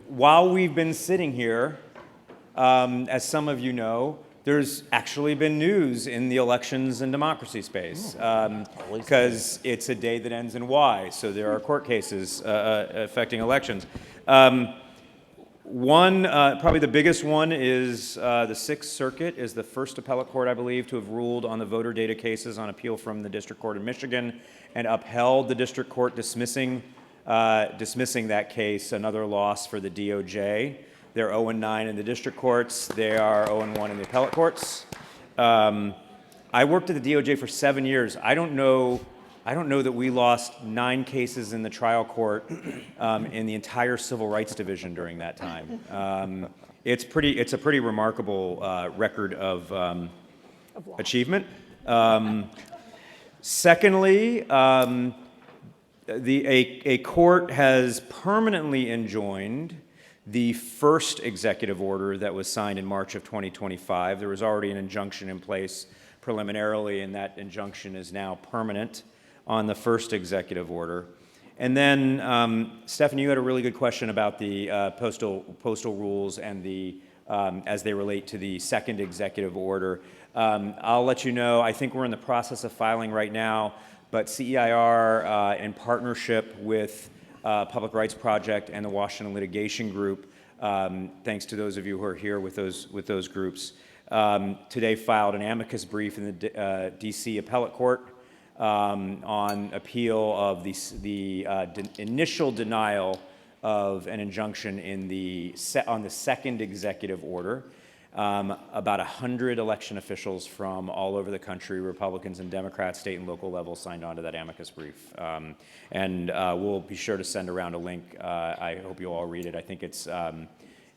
while we've been sitting here, as some of you know, there's actually been news in the elections and democracy space, because it's a day that ends in Y, so there are court cases affecting elections. Probably the biggest one is the Sixth Circuit is the first appellate court, I believe, to have ruled on the voter data cases on appeal from the District Court in Michigan and upheld the District Court dismissing that case, another loss for the DOJ. They're 0-9 in the district courts. They are 0-1 in the appellate courts. I worked at the DOJ for 7 years. I don't know that we lost 9 cases in the trial court in the entire civil rights division during that time. It's a pretty remarkable record of achievement. Secondly, a court has permanently enjoined the first executive order that was signed in March of 2025. There was already an injunction in place preliminarily, and that injunction is now permanent on the first executive order. And then, Stephanie, you had a really good question about the postal rules and the as they relate to the second executive order. I'll let you know, I think we're in the process of filing right now, but CEIR, in partnership with Public Rights Project and the Washington Litigation Group, thanks to those of you who are here with those groups, today filed an amicus brief in the DC Appellate Court on appeal of the initial denial of an injunction on the second executive order. About 100 election officials from all over the country, Republicans and Democrats, state and local levels, signed on to that amicus brief. And we'll be sure to send around a link. I hope you'll all read it. I think it's,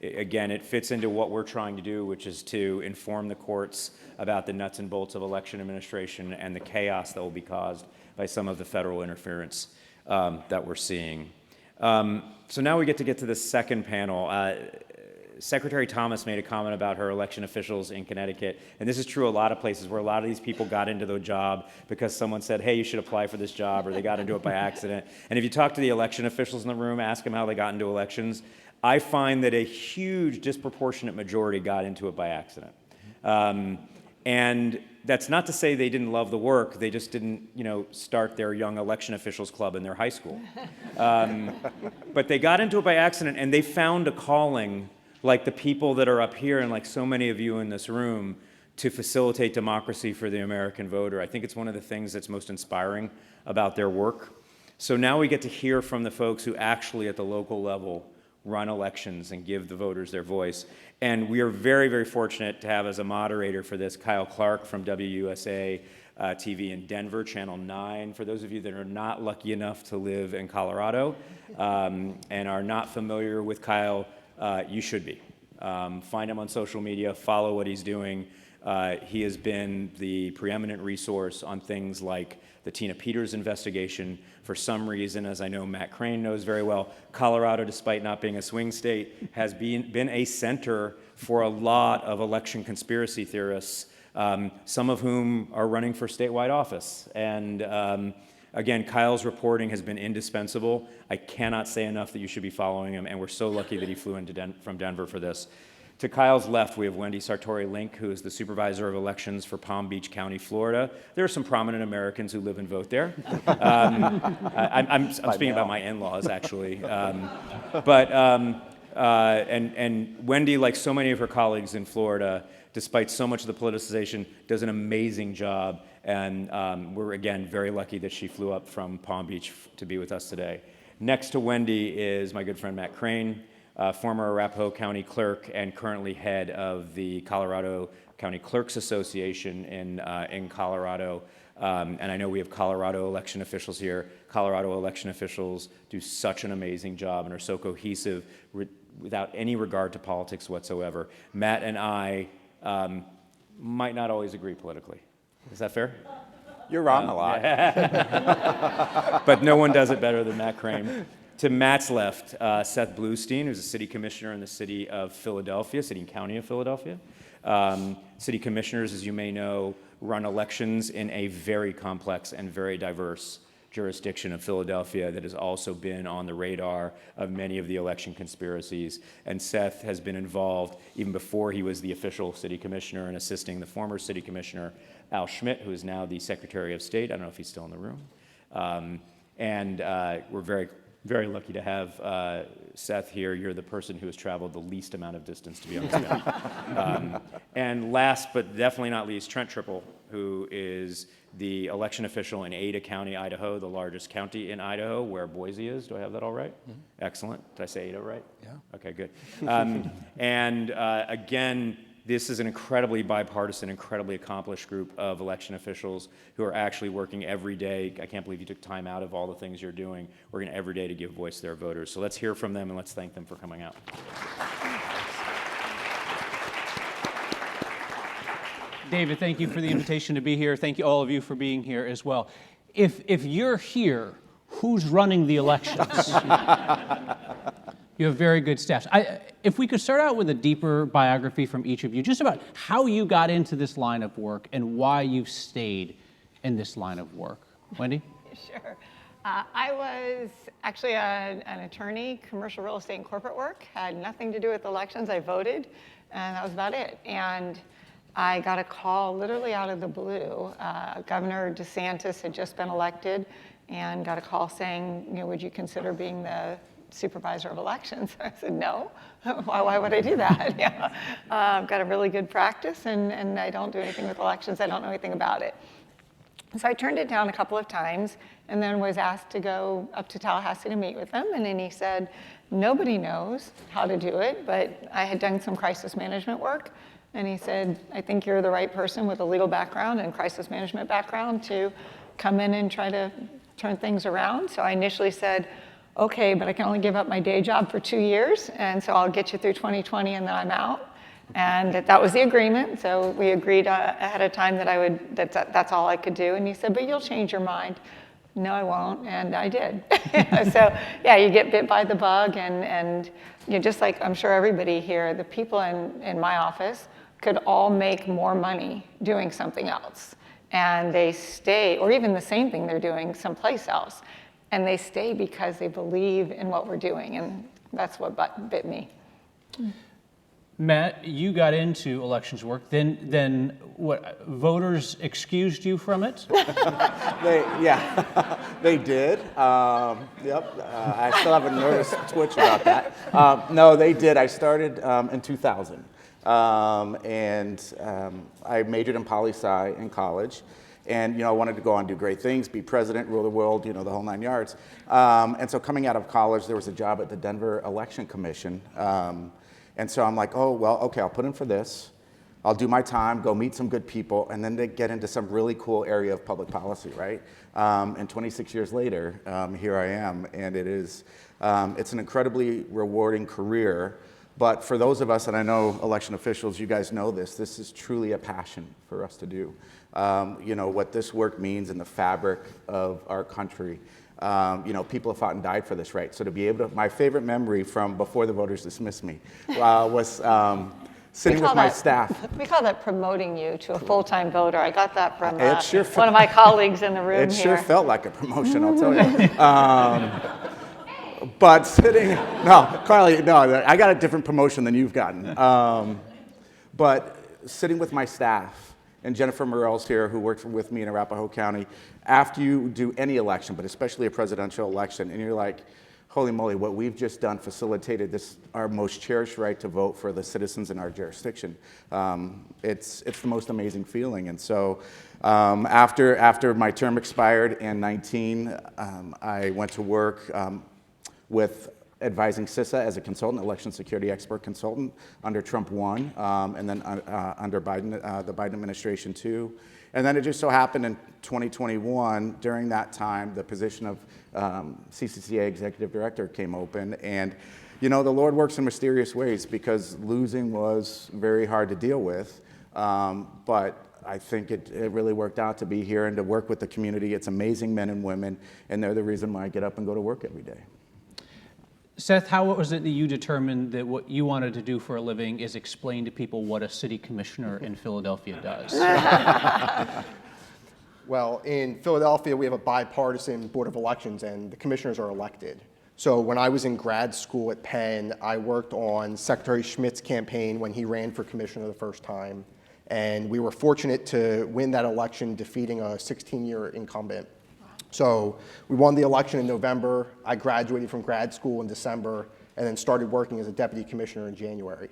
again, it fits into what we're trying to do, which is to inform the courts about the nuts and bolts of election administration and the chaos that will be caused by some of the federal interference that we're seeing. So now we get to the second panel. Secretary Thomas made a comment about her election officials in Connecticut, and this is true a lot of places where a lot of these people got into the job because someone said, hey, you should apply for this job, or they got into it by accident. And if you talk to the election officials in the room, ask them how they got into elections, I find that a huge disproportionate majority got into it by accident. And that's not to say they didn't love the work, they just didn't, start their young election officials club in their high school. But they got into it by accident, and they found a calling, like the people that are up here and like so many of you in this room, to facilitate democracy for the American voter. I think it's one of the things that's most inspiring about their work. So now we get to hear from the folks who actually at the local level run elections and give the voters their voice. And we are very, very fortunate to have as a moderator for this Kyle Clark from WUSA TV in Denver, Channel 9. For those of you that are not lucky enough to live in Colorado and are not familiar with Kyle, you should be. Find him on social media, follow what he's doing. He has been the preeminent resource on things like the Tina Peters investigation. For some reason, as I know Matt Crane knows very well, Colorado, despite not being a swing state, has been a center for a lot of election conspiracy theorists, some of whom are running for statewide office. And again, Kyle's reporting has been indispensable. I cannot say enough that you should be following him, and we're so lucky that he flew into from Denver for this. To Kyle's left, we have Wendy Sartori-Link, who is the Supervisor of Elections for Palm Beach County, Florida. There are some prominent Americans who live and vote there. I'm speaking about my in-laws, actually. And Wendy, like so many of her colleagues in Florida, despite so much of the politicization, does an amazing job. And we're, again, very lucky that she flew up from Palm Beach to be with us today. Next to Wendy is my good friend Matt Crane, former Arapahoe County Clerk and currently head of the Colorado County Clerks Association in Colorado. And I know we have Colorado election officials here. Colorado election officials do such an amazing job and are so cohesive without any regard to politics whatsoever. Matt and I might not always agree politically. Is that fair? You're wrong a lot. But no one does it better than Matt Crane. To Matt's left, Seth Bluestein, who's a city commissioner in the city of Philadelphia, city and county of Philadelphia. City commissioners, as you may know, run elections in a very complex and very diverse jurisdiction of Philadelphia that has also been on the radar of many of the election conspiracies. And Seth has been involved even before he was the official city commissioner in assisting the former city commissioner, Al Schmidt, who is now the Secretary of State. I don't know if he's still in the room. We're very, very lucky to have Seth here. You're the person who has traveled the least amount of distance to be on this panel. And last but definitely not least, Trent Tripple, who is the election official in Ada County, Idaho, the largest county in Idaho, where Boise is. Do I have that all right? Mm-hmm. Excellent. Did I say Ada right? Yeah. Okay, good. Again, this is an incredibly bipartisan, incredibly accomplished group of election officials who are actually working every day. I can't believe you took time out of all the things you're doing, working every day to give voice to their voters. So let's hear from them and let's thank them for coming out. David, thank you for the invitation to be here. Thank you, all of you, for being here as well. If you're here, who's running the elections? You have very good staffs. If we could start out with a deeper biography from each of you, just about how you got into this line of work and why you've stayed in this line of work. Wendy? Sure. I was actually an attorney, commercial real estate and corporate work, had nothing to do with elections. I voted, and that was about it. And I got a call literally out of the blue. Governor DeSantis had just been elected and got a call saying, would you consider being the supervisor of elections? I said, no. Why would I do that? Yeah. I've got a really good practice, and I don't do anything with elections. I don't know anything about it. So I turned it down a couple of times and then was asked to go up to Tallahassee to meet with them. And then he said, nobody knows how to do it, but I had done some crisis management work. And he said, I think you're the right person with a legal background and crisis management background to come in and try to turn things around. So I initially said, okay, but I can only give up my day job for 2 years, and so I'll get you through 2020 and then I'm out. And that was the agreement. So we agreed ahead of time that that's all I could do. And he said, but you'll change your mind. No, I won't, and I did. So yeah, you get bit by the bug, and just like I'm sure everybody here, the people in my office could all make more money doing something else. And they stay, or even the same thing they're doing someplace else. And they stay because they believe in what we're doing, and that's what bit me. Matt, you got into elections work, then what, voters excused you from it? They did. Yep. I still have a nervous twitch about that. No, they did. I started in 2000. I majored in poli-sci in college. And, I wanted to go on and do great things, be president, rule the world, the whole 9 yards. And so coming out of college, there was a job at the Denver Election Commission. And so I'm like, oh, well, okay, I'll put in for this. I'll do my time, go meet some good people, and then they get into some really cool area of public policy, right? And 26 years later, here I am. And it's an incredibly rewarding career. But for those of us, and I know election officials, you guys know this is truly a passion for us to do. What this work means in the fabric of our country. People have fought and died for this, right? So to be able to, my favorite memory from before the voters dismissed me was sitting with my staff. We call that promoting you to a full-time voter. I got that from sure one of my colleagues in the room It here. sure felt like a promotion, I'll tell you. But Carly, I got a different promotion than you've gotten. But sitting with my staff, and Jennifer Morell's here, who worked with me in Arapahoe County, after you do any election, but especially a presidential election, and you're like, holy moly, what we've just done facilitated this, our most cherished right to vote for the citizens in our jurisdiction. It's the most amazing feeling. And so after my term expired in 19, I went to work with advising CISA as a consultant, election security expert consultant, under Trump 1, and then under Biden, the Biden administration 2. And then it just so happened in 2021, during that time, the position of CCCA executive director came open. And, the Lord works in mysterious ways, because losing was very hard to deal with. But I think it really worked out to be here and to work with the community. It's amazing men and women, and they're the reason why I get up and go to work every day. Seth, how was it that you determined that what you wanted to do for a living is explain to people what a city commissioner in Philadelphia does? Well, in Philadelphia, we have a bipartisan Board of Elections, and the commissioners are elected. So when I was in grad school at Penn, I worked on Secretary Schmidt's campaign when he ran for commissioner the first time. And we were fortunate to win that election, defeating a 16-year incumbent. So we won the election in November. I graduated from grad school in December and then started working as a deputy commissioner in January.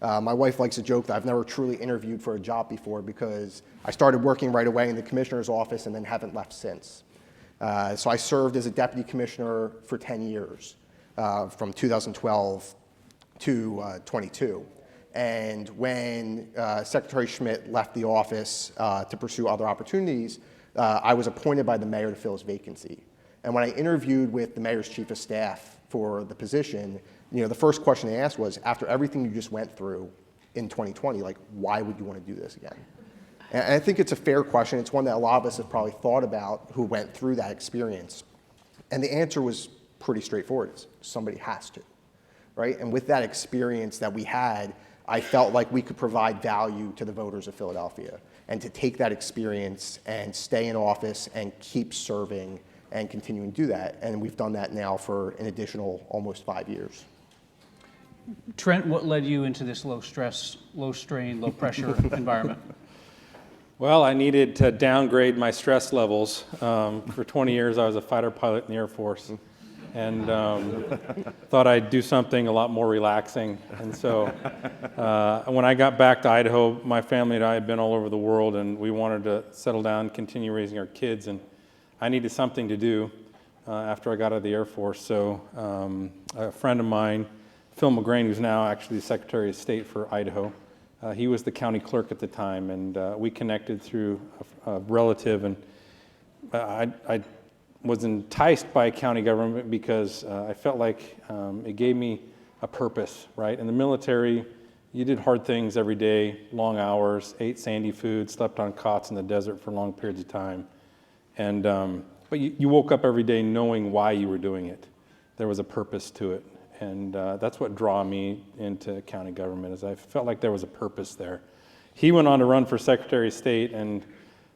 My wife likes to joke that I've never truly interviewed for a job before because I started working right away in the commissioner's office and then haven't left since. So I served as a deputy commissioner for 10 years, from 2012 to 22. And when Secretary Schmidt left the office to pursue other opportunities, I was appointed by the mayor to fill his vacancy. And when I interviewed with the mayor's chief of staff for the position, the first question they asked was, after everything you just went through in 2020, like, why would you want to do this again? And I think it's a fair question. It's one that a lot of us have probably thought about who went through that experience. And the answer was pretty straightforward. It's somebody has to, right? And with that experience that we had, I felt like we could provide value to the voters of Philadelphia, and to take that experience and stay in office and keep serving and continuing to do that. And we've done that now for an additional almost 5 years. Trent, what led you into this low stress, low strain, low pressure environment? Well, I needed to downgrade my stress levels. For 20 years, I was a fighter pilot in the Air Force, and thought I'd do something a lot more relaxing. And so when I got back to Idaho, my family and I had been all over the world, and we wanted to settle down, continue raising our kids, and I needed something to do after I got out of the Air Force. So a friend of mine, Phil McGrain, who's now actually the Secretary of State for Idaho, he was the county clerk at the time, and we connected through a relative, and I was enticed by county government because I felt like it gave me a purpose, right? In the military, you did hard things every day, long hours, ate sandy food, slept on cots in the desert for long periods of time. And, but you woke up every day knowing why you were doing it. There was a purpose to it. And that's what drew me into county government, is I felt like there was a purpose there. He went on to run for Secretary of State, and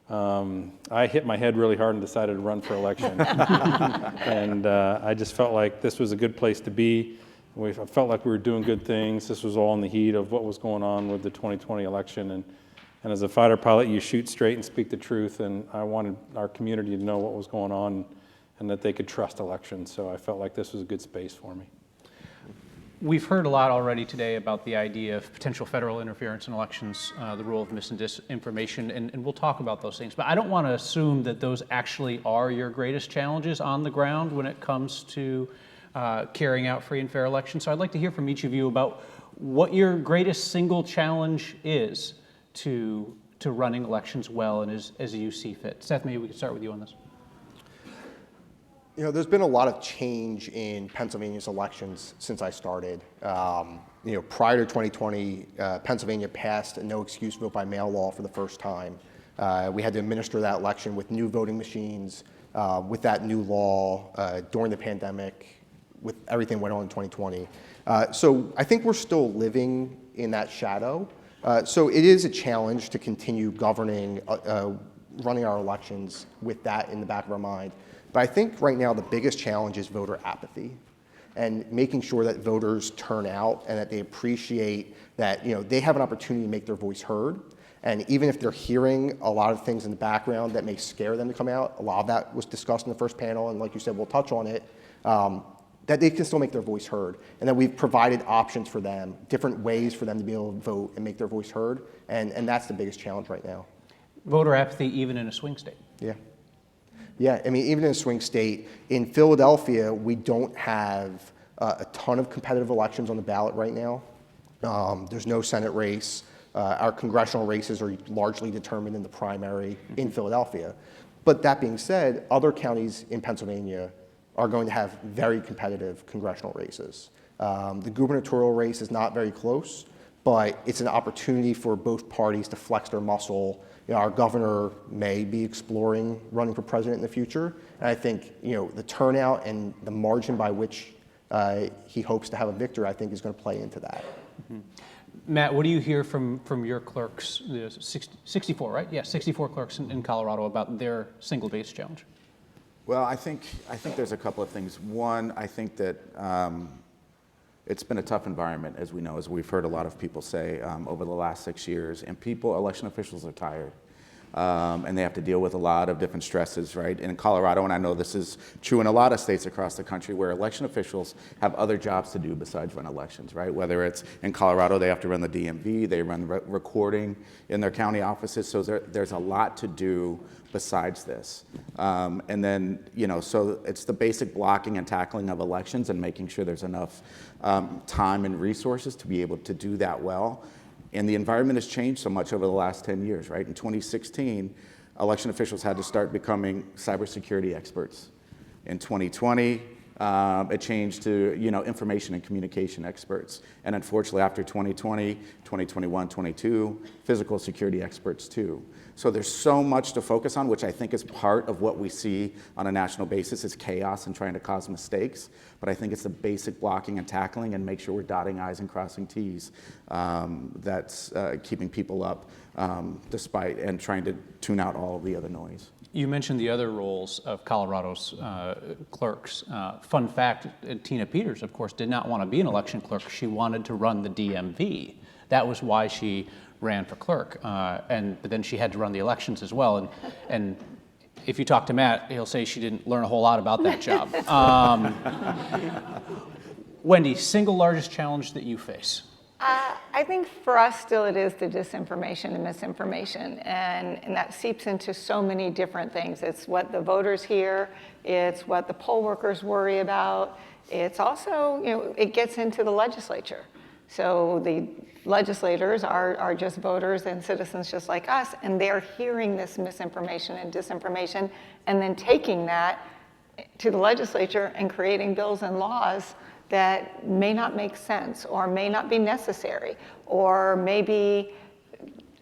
I hit my head really hard and decided to run for election. And I just felt like this was a good place to be. I felt like we were doing good things. This was all in the heat of what was going on with the 2020 election. And as a fighter pilot, you shoot straight and speak the truth. And I wanted our community to know what was going on and that they could trust elections. So I felt like this was a good space for me. We've heard a lot already today about the idea of potential federal interference in elections, the role of mis and disinformation, and we'll talk about those things. But I don't want to assume that those actually are your greatest challenges on the ground when it comes to carrying out free and fair elections. So I'd like to hear from each of you about what your greatest single challenge is to running elections well and as you see fit. Seth, maybe we could start with you on this. There's been a lot of change in Pennsylvania's elections since I started. Prior to 2020, Pennsylvania passed a no excuse vote by mail law for the first time. We had to administer that election with new voting machines, with that new law during the pandemic, with everything that went on in 2020. So I think we're still living in that shadow. So it is a challenge to continue governing, running our elections with that in the back of our mind. But I think right now the biggest challenge is voter apathy, and making sure that voters turn out and that they appreciate that they have an opportunity to make their voice heard. And even if they're hearing a lot of things in the background that may scare them to come out, a lot of that was discussed in the first panel, and like you said, we'll touch on it, that they can still make their voice heard, and that we've provided options for them, different ways for them to be able to vote and make their voice heard, and that's the biggest challenge right now. Voter apathy even in a swing state. Yeah, I mean, even in a swing state, in Philadelphia, we don't have a ton of competitive elections on the ballot right now. There's no Senate race. Our congressional races are largely determined in the primary in Philadelphia. But that being said, other counties in Pennsylvania are going to have very competitive congressional races. The gubernatorial race is not very close, but it's an opportunity for both parties to flex their muscle. Our governor may be exploring running for president in the future, and I think the turnout and the margin by which he hopes to have a victory, I think is going to play into that. Matt, what do you hear from your clerks, the 64, right? Yeah, 64 clerks in Colorado about their single biggest challenge? Well, I think there's a couple of things. One, I think that it's been a tough environment, as we know, as we've heard a lot of people say over the last 6 years, and election officials are tired. And they have to deal with a lot of different stresses, right? In Colorado, and I know this is true in a lot of states across the country, where election officials have other jobs to do besides run elections, right? Whether it's in Colorado, they have to run the DMV, they run recording in their county offices, so there's a lot to do besides this. And then, so it's the basic blocking and tackling of elections and making sure there's enough time and resources to be able to do that well. And the environment has changed so much over the last 10 years, right? In 2016, election officials had to start becoming cybersecurity experts. In 2020, it changed to, information and communication experts. And unfortunately, after 2020, 2021, 22, physical security experts too. So there's so much to focus on, which I think is part of what we see on a national basis, is chaos and trying to cause mistakes. But I think it's the basic blocking and tackling and make sure we're dotting I's and crossing T's that's keeping people up despite and trying to tune out all of the other noise. You mentioned the other roles of Colorado's clerks. Fun fact, Tina Peters, of course, did not want to be an election clerk. She wanted to run the DMV. That was why she ran for clerk. But then she had to run the elections as well. And if you talk to Matt, he'll say she didn't learn a whole lot about that job. Wendy, single largest challenge that you face? I think for us still it is the disinformation and misinformation, and that seeps into so many different things. It's what the voters hear, it's what the poll workers worry about, it's also, it gets into the legislature. So the legislators are just voters and citizens just like us, and they're hearing this misinformation and disinformation and then taking that to the legislature and creating bills and laws that may not make sense or may not be necessary or maybe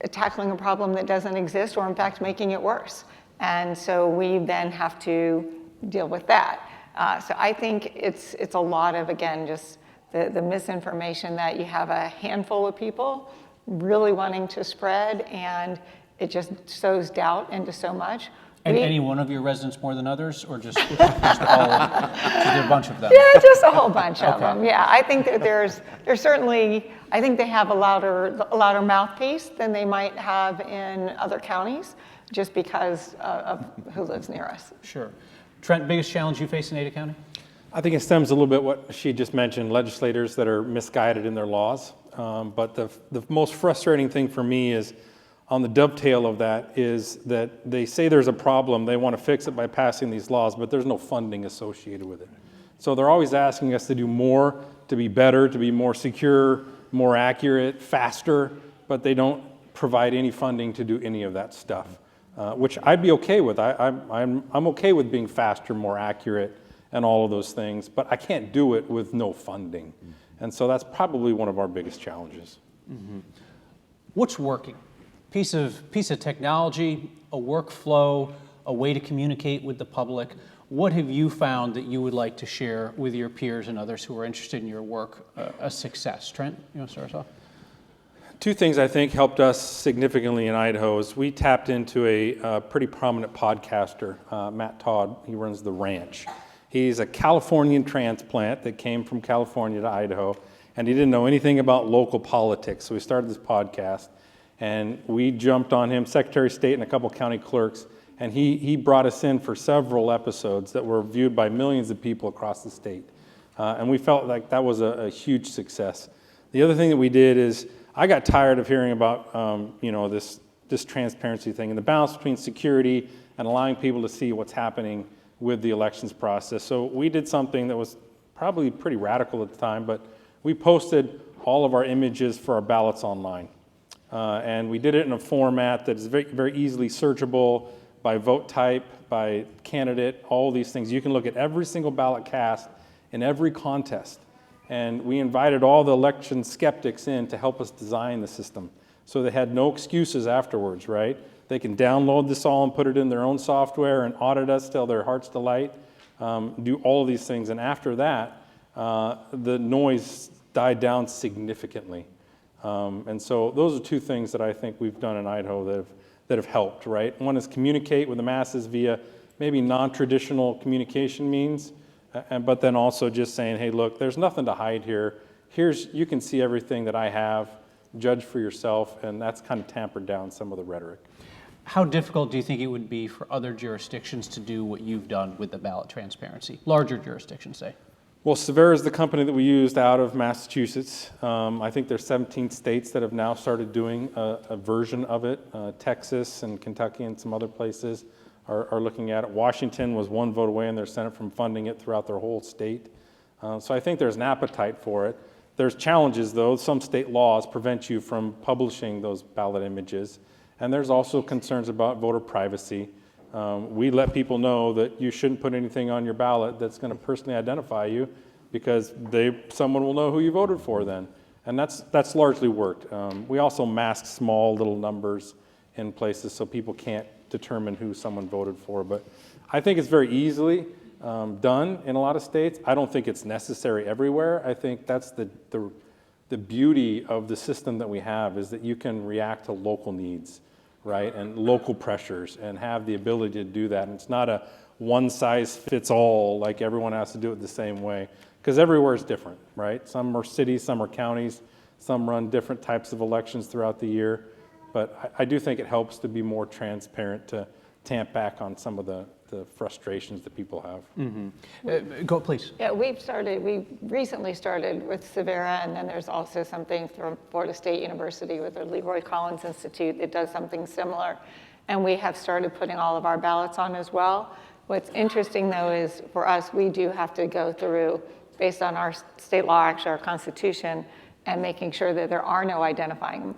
tackling a problem that doesn't exist or in fact making it worse. And so we then have to deal with that. So I think it's a lot of, again, just the misinformation that you have a handful of people really wanting to spread, and it just sows doubt into so much. And any one of your residents more than others, or just all? Just a bunch of them? Yeah, just a whole bunch of them. Yeah, I think that there's certainly, I think they have a louder mouthpiece than they might have in other counties, just because of who lives near us. Sure. Trent, biggest challenge you face in Ada County? I think it stems a little bit what she just mentioned, legislators that are misguided in their laws. But the most frustrating thing for me is, on the dovetail of that, is that they say there's a problem, they want to fix it by passing these laws, but there's no funding associated with it. So they're always asking us to do more, to be better, to be more secure, more accurate, faster, but they don't provide any funding to do any of that stuff, which I'd be okay with. I'm okay with being faster, more accurate, and all of those things, but I can't do it with no funding. And so that's probably one of our biggest challenges. Mm-hmm. What's working? Piece of technology, a workflow, a way to communicate with the public. What have you found that you would like to share with your peers and others who are interested in your work a success? Trent, you want to start us off? Two things I think helped us significantly in Idaho is we tapped into a pretty prominent podcaster, Matt Todd. He runs The Ranch. He's a Californian transplant that came from California to Idaho, and he didn't know anything about local politics, so we started this podcast. And we jumped on him, Secretary of State and a couple county clerks, and he brought us in for several episodes that were viewed by millions of people across the state. And we felt like that was a huge success. The other thing that we did is, I got tired of hearing about this transparency thing and the balance between security and allowing people to see what's happening with the elections process. So we did something that was probably pretty radical at the time, but we posted all of our images for our ballots online. And we did it in a format that is very, very easily searchable by vote type, by candidate, all these things. You can look at every single ballot cast in every contest. And we invited all the election skeptics in to help us design the system. So they had no excuses afterwards, right? They can download this all and put it in their own software and audit us till their heart's delight, do all of these things. And after that, the noise died down significantly. And so those are two things that I think we've done in Idaho that have helped, right? One is communicate with the masses via maybe non-traditional communication means, but then also just saying, hey, look, there's nothing to hide here. You can see everything that I have, judge for yourself, and that's kind of tampered down some of the rhetoric. How difficult do you think it would be for other jurisdictions to do what you've done with the ballot transparency? Larger jurisdictions, say. Well, CEIR is the company that we used out of Massachusetts. I think there's 17 states that have now started doing a version of it. Texas and Kentucky and some other places are looking at it. Washington was one vote away in their Senate from funding it throughout their whole state. So I think there's an appetite for it. There's challenges, though. Some state laws prevent you from publishing those ballot images. And there's also concerns about voter privacy. We let people know that you shouldn't put anything on your ballot that's going to personally identify you, because someone will know who you voted for then. And that's largely worked. We also mask small little numbers in places so people can't determine who someone voted for. But I think it's very easily done in a lot of states. I don't think it's necessary everywhere. I think that's the beauty of the system that we have, is that you can react to local needs, right, and local pressures, and have the ability to do that. And it's not a one-size-fits-all, like everyone has to do it the same way, because everywhere is different, right? Some are cities, some are counties, some run different types of elections throughout the year. But I do think it helps to be more transparent, to tamp back on some of the frustrations that people have. Go, please. Yeah, we recently started with CEIR, and then there's also something from Florida State University with the Leroy Collins Institute that does something similar. And we have started putting all of our ballots on as well. What's interesting, though, is for us, we do have to go through, based on our state law, actually our Constitution, and making sure that there are no identifying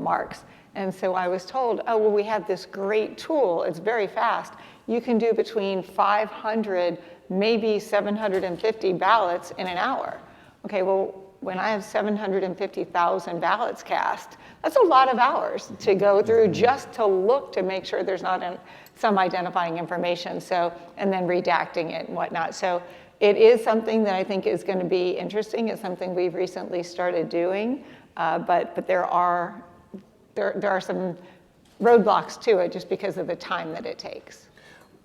marks. And so I was told, oh, well, we have this great tool. It's very fast. You can do between 500, maybe 750 ballots in an hour. Okay, well, when I have 750,000 ballots cast, that's a lot of hours to go through just to look to make sure there's not some identifying information. So, and then redacting it and whatnot. So it is something that I think is going to be interesting. It's something we've recently started doing, but there are some roadblocks to it just because of the time that it takes.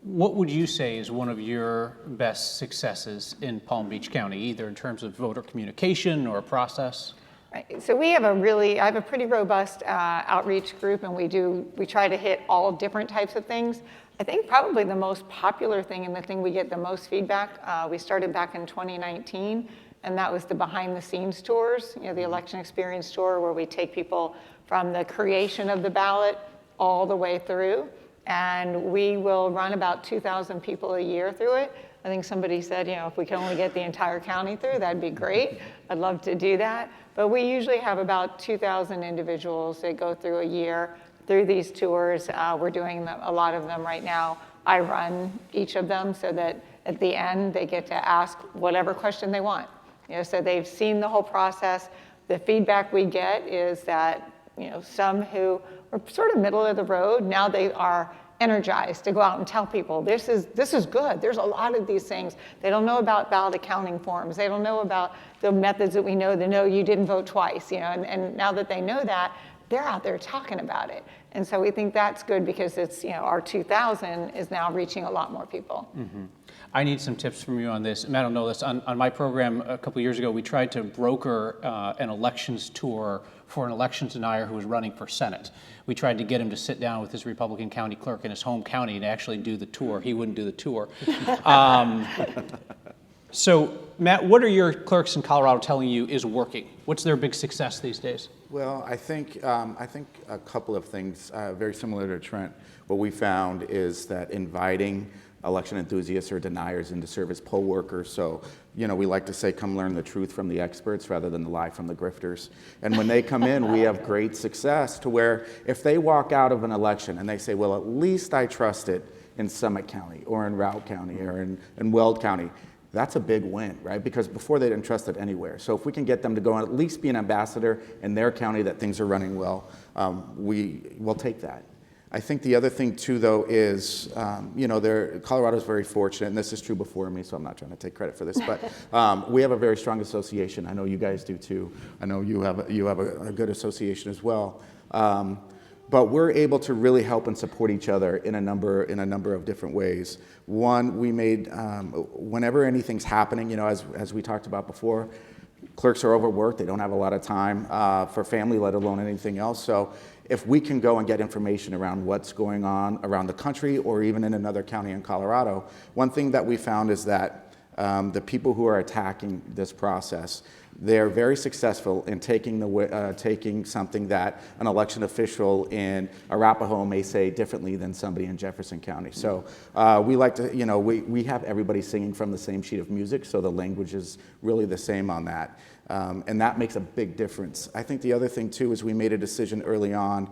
What would you say is one of your best successes in Palm Beach County, either in terms of voter communication or process? Right. So I have a pretty robust outreach group, and we try to hit all different types of things. I think probably the most popular thing and the thing we get the most feedback, we started back in 2019, and that was the behind the scenes tours, the election experience tour, where we take people from the creation of the ballot all the way through. And we will run about 2,000 people a year through it. I think somebody said, if we could only get the entire county through, that'd be great. I'd love to do that. But we usually have about 2,000 individuals that go through a year through these tours. We're doing a lot of them right now. I run each of them so that at the end they get to ask whatever question they want. So they've seen the whole process. The feedback we get is that some who were sort of middle of the road, now they are energized to go out and tell people, this is good. There's a lot of these things. They don't know about ballot accounting forms. They don't know about the methods that we know, you didn't vote twice, and now that they know that, they're out there talking about it. And so we think that's good because it's, our 2,000 is now reaching a lot more people. Mm-hmm. I need some tips from you on this. And I don't know this. On my program a couple years ago, we tried to broker an elections tour for an elections denier who was running for Senate. We tried to get him to sit down with his Republican county clerk in his home county and actually do the tour. He wouldn't do the tour. So, Matt, what are your clerks in Colorado telling you is working? What's their big success these days? Well, I think a couple of things very similar to Trent. What we found is that inviting election enthusiasts or deniers into serve as poll workers. So, we like to say, come learn the truth from the experts rather than the lie from the grifters. And when they come in, we have great success to where if they walk out of an election and they say, well, at least I trust it in Summit County or in Routt County or in Weld County, that's a big win, right? Because before they didn't trust it anywhere. So if we can get them to go and at least be an ambassador in their county that things are running well, we will take that. I think the other thing too, though, is Colorado's very fortunate, and this is true before me, so I'm not trying to take credit for this, but we have a very strong association. I know you guys do too. I know you have a good association as well. But we're able to really help and support each other in a number of different ways. One, we made whenever anything's happening, as we talked about before, clerks are overworked. They don't have a lot of time for family, let alone anything else. So if we can go and get information around what's going on around the country or even in another county in Colorado, one thing that we found is that the people who are attacking this process, they're very successful in taking something that an election official in Arapahoe may say differently than somebody in Jefferson County. So we like to, we have everybody singing from the same sheet of music, so the language is really the same on that. And that makes a big difference. I think the other thing too is we made a decision early on.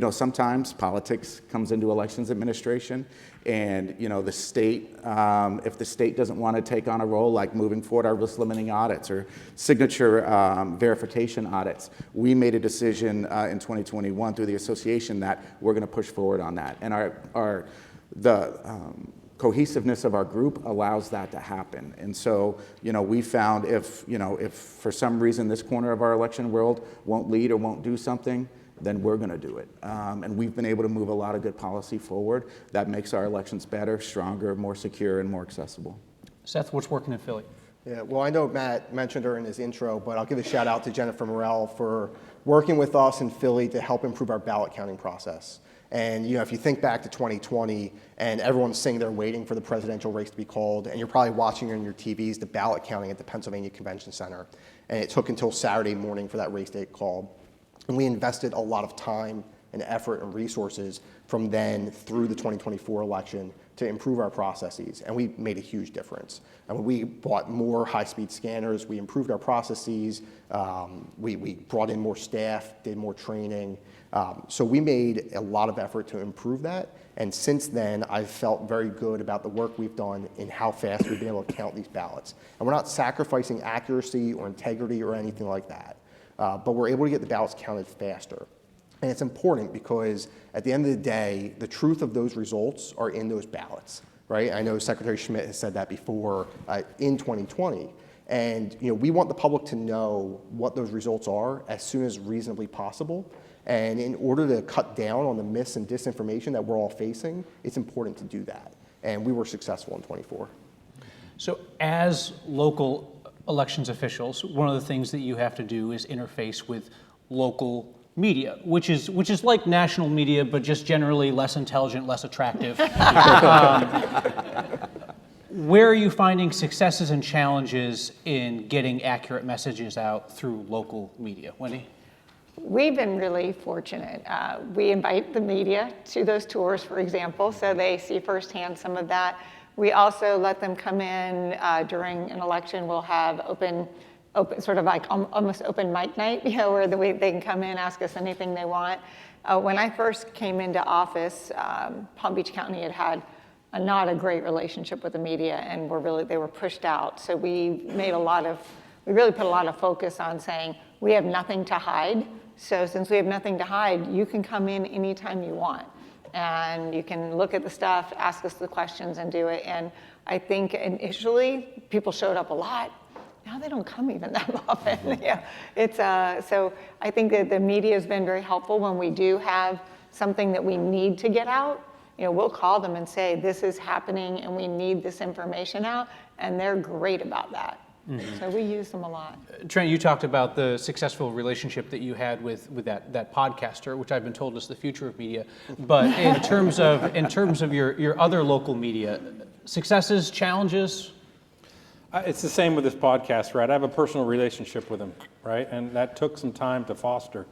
Sometimes politics comes into elections administration, and the state, if the state doesn't want to take on a role like moving forward our risk limiting audits or signature verification audits, we made a decision in 2021 through the association that we're going to push forward on that. And the cohesiveness of our group allows that to happen. And so, we found if for some reason this corner of our election world won't lead or won't do something, then we're going to do it. And we've been able to move a lot of good policy forward that makes our elections better, stronger, more secure, and more accessible. Seth, what's working in Philly? Yeah, well, I know Matt mentioned her in his intro, but I'll give a shout out to Jennifer Morell for working with us in Philly to help improve our ballot counting process. And if you think back to 2020 and everyone's sitting there waiting for the presidential race to be called, and you're probably watching on your TVs the ballot counting at the Pennsylvania Convention Center, and it took until Saturday morning for that race date called. And we invested a lot of time and effort and resources from then through the 2024 election to improve our processes, and we made a huge difference. And we bought more high-speed scanners, we improved our processes, we brought in more staff, did more training. So we made a lot of effort to improve that, and since then I've felt very good about the work we've done in how fast we've been able to count these ballots. And we're not sacrificing accuracy or integrity or anything like that, but we're able to get the ballots counted faster. And it's important because at the end of the day, the truth of those results are in those ballots, right? I know Secretary Schmidt has said that before in 2020. And we want the public to know what those results are as soon as reasonably possible. And in order to cut down on the mis and disinformation that we're all facing, it's important to do that. And we were successful in 24. So as local elections officials, one of the things that you have to do is interface with local media, which is like national media, but just generally less intelligent, less attractive. Where are you finding successes and challenges in getting accurate messages out through local media? Wendy? We've been really fortunate. We invite the media to those tours, for example, so they see firsthand some of that. We also let them come in during an election. We'll have open sort of like almost open mic night, where they can come in, ask us anything they want. When I first came into office, Palm Beach County had not a great relationship with the media, and they were pushed out. So we really put a lot of focus on saying, we have nothing to hide. So since we have nothing to hide, you can come in anytime you want. And you can look at the stuff, ask us the questions, and do it. And I think initially, people showed up a lot. Now they don't come even that often. Yeah, so I think that the media has been very helpful when we do have something that we need to get out. We'll call them and say, this is happening and we need this information out, and they're great about that. Mm-hmm. So we use them a lot. Trent, you talked about the successful relationship that you had with that podcaster, which I've been told is the future of media. But in terms of your other local media, successes, challenges? It's the same with this podcast, right? I have a personal relationship with him, right? And that took some time to foster.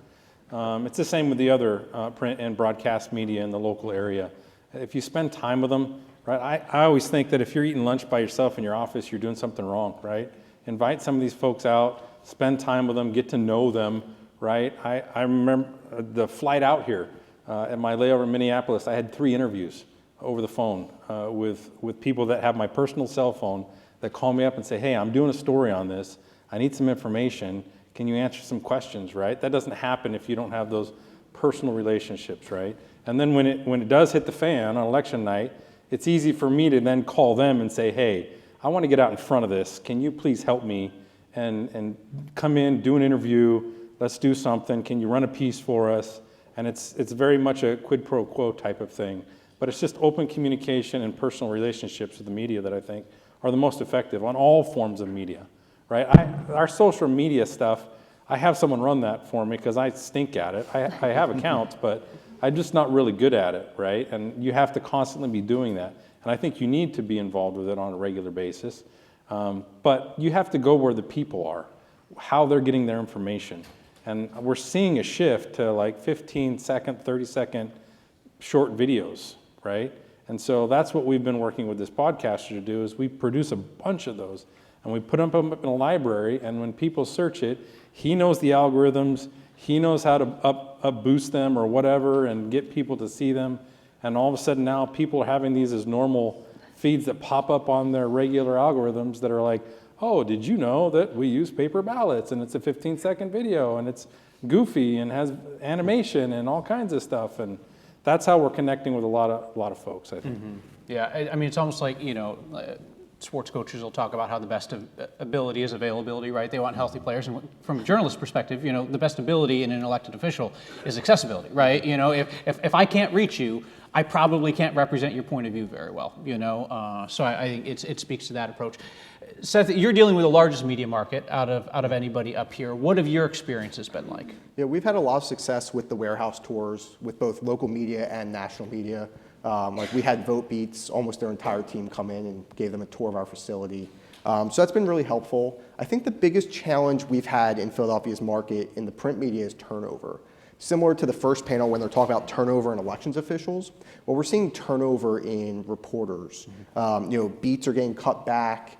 It's the same with the other print and broadcast media in the local area. If you spend time with them, right? I always think that if you're eating lunch by yourself in your office, you're doing something wrong, right? Invite some of these folks out, spend time with them, get to know them, right? I remember the flight out here at my layover in Minneapolis, I had 3 interviews over the phone with people that have my personal cell phone that call me up and say, hey, I'm doing a story on this. I need some information. Can you answer some questions, right? That doesn't happen if you don't have those personal relationships, right? And then when it does hit the fan on election night, it's easy for me to then call them and say, hey, I want to get out in front of this. Can you please help me and come in, do an interview, let's do something. Can you run a piece for us? And it's very much a quid pro quo type of thing. But it's just open communication and personal relationships with the media that I think are the most effective on all forms of media, right? Our social media stuff, I have someone run that for me because I stink at it. I have accounts, but I'm just not really good at it, right? And you have to constantly be doing that. And I think you need to be involved with it on a regular basis. But you have to go where the people are, how they're getting their information. And we're seeing a shift to like 15-second, 30-second short videos, right? And so that's what we've been working with this podcaster to do is we produce a bunch of those and we put them up in a library, and when people search it, he knows the algorithms, he knows how to up boost them or whatever and get people to see them. And all of a sudden now people are having these as normal feeds that pop up on their regular algorithms that are like, oh, did you know that we use paper ballots and it's a 15-second video and it's goofy and has animation and all kinds of stuff. And that's how we're connecting with a lot of folks, I think. Mm-hmm. Yeah, I mean, it's almost like, sports coaches will talk about how the best of ability is availability, right? They want healthy players. And from a journalist perspective, the best ability in an elected official is accessibility, right? If I can't reach you, I probably can't represent your point of view very well, So I think it speaks to that approach. Seth, you're dealing with the largest media market out of anybody up here. What have your experiences been like? Yeah, we've had a lot of success with the warehouse tours with both local media and national media. Like we had Vote Beats, almost their entire team come in and gave them a tour of our facility. So that's been really helpful. I think the biggest challenge we've had in Philadelphia's market in the print media is turnover. Similar to the first panel when they're talking about turnover in elections officials, well, we're seeing turnover in reporters. Beats are getting cut back.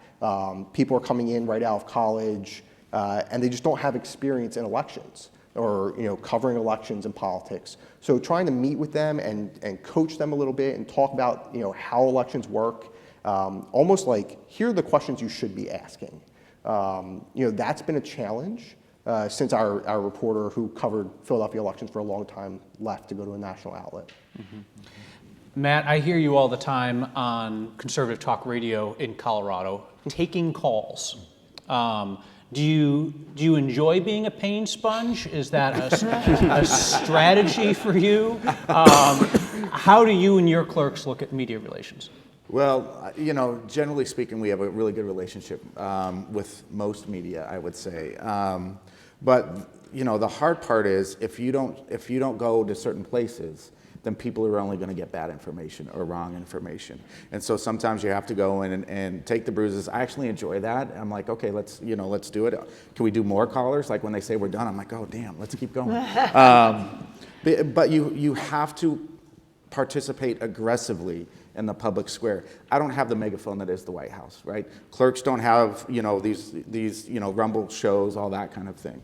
People are coming in right out of college, and they just don't have experience in elections or covering elections and politics. So trying to meet with them and coach them a little bit and talk about how elections work, almost like here are the questions you should be asking. That's been a challenge since our reporter who covered Philadelphia elections for a long time left to go to a national outlet. Mm-hmm. Matt, I hear you all the time on conservative talk radio in Colorado, taking calls. Do you enjoy being a pain sponge? Is that a strategy for you? How do you and your clerks look at media relations? Well, generally speaking, we have a really good relationship with most media, I would say. But the hard part is if you don't go to certain places, then people are only going to get bad information or wrong information. And so sometimes you have to go in and take the bruises. I actually enjoy that. I'm like, okay, let's do it. Can we do more callers? Like when they say we're done, I'm like, oh, damn, let's keep going. But you have to participate aggressively in the public square. I don't have the megaphone that is the White House, right? Clerks don't have, these rumble shows, all that kind of thing,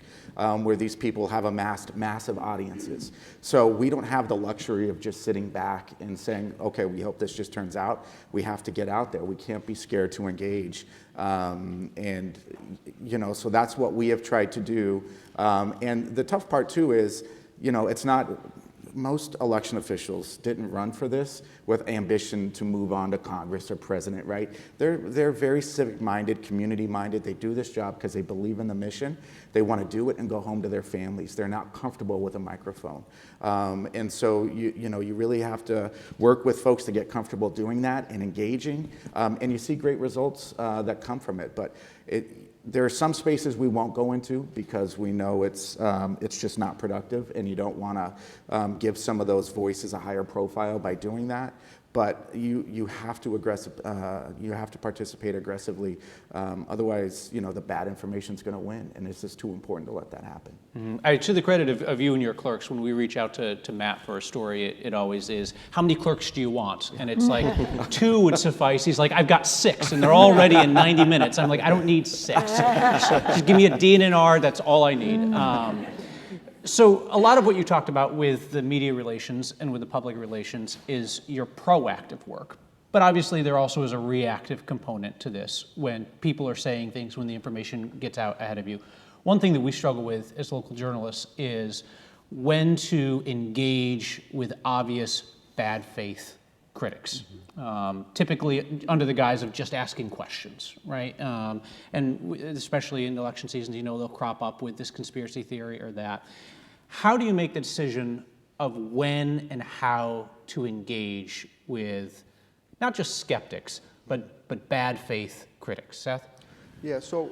where these people have amassed massive audiences. So we don't have the luxury of just sitting back and saying, okay, we hope this just turns out. We have to get out there. We can't be scared to engage. So that's what we have tried to do. And the tough part too is, it's not, most election officials didn't run for this with ambition to move on to Congress or president, right? They're very civic-minded, community-minded. They do this job because they believe in the mission. They want to do it and go home to their families. They're not comfortable with a microphone. And so you really have to work with folks to get comfortable doing that and engaging. And you see great results that come from it. But there are some spaces we won't go into because we know it's just not productive, and you don't want to give some of those voices a higher profile by doing that. But you have to participate aggressively. Otherwise, the bad information is going to win, and it's just too important to let that happen. Mm-hmm. To the credit of you and your clerks, when we reach out to Matt for a story, it always is, how many clerks do you want? And it's like 2 would suffice. He's like, I've got 6, and they're all ready in 90 minutes. I'm like, I don't need 6. Just give me a D and an R. That's all I need. So a lot of what you talked about with the media relations and with the public relations is your proactive work. But obviously there also is a reactive component to this when people are saying things, when the information gets out ahead of you. One thing that we struggle with as local journalists is when to engage with obvious bad faith critics, typically under the guise of just asking questions, right? Especially in election seasons, they'll crop up with this conspiracy theory or that. How do you make the decision of when and how to engage with not just skeptics, but bad faith critics? Seth? Yeah, so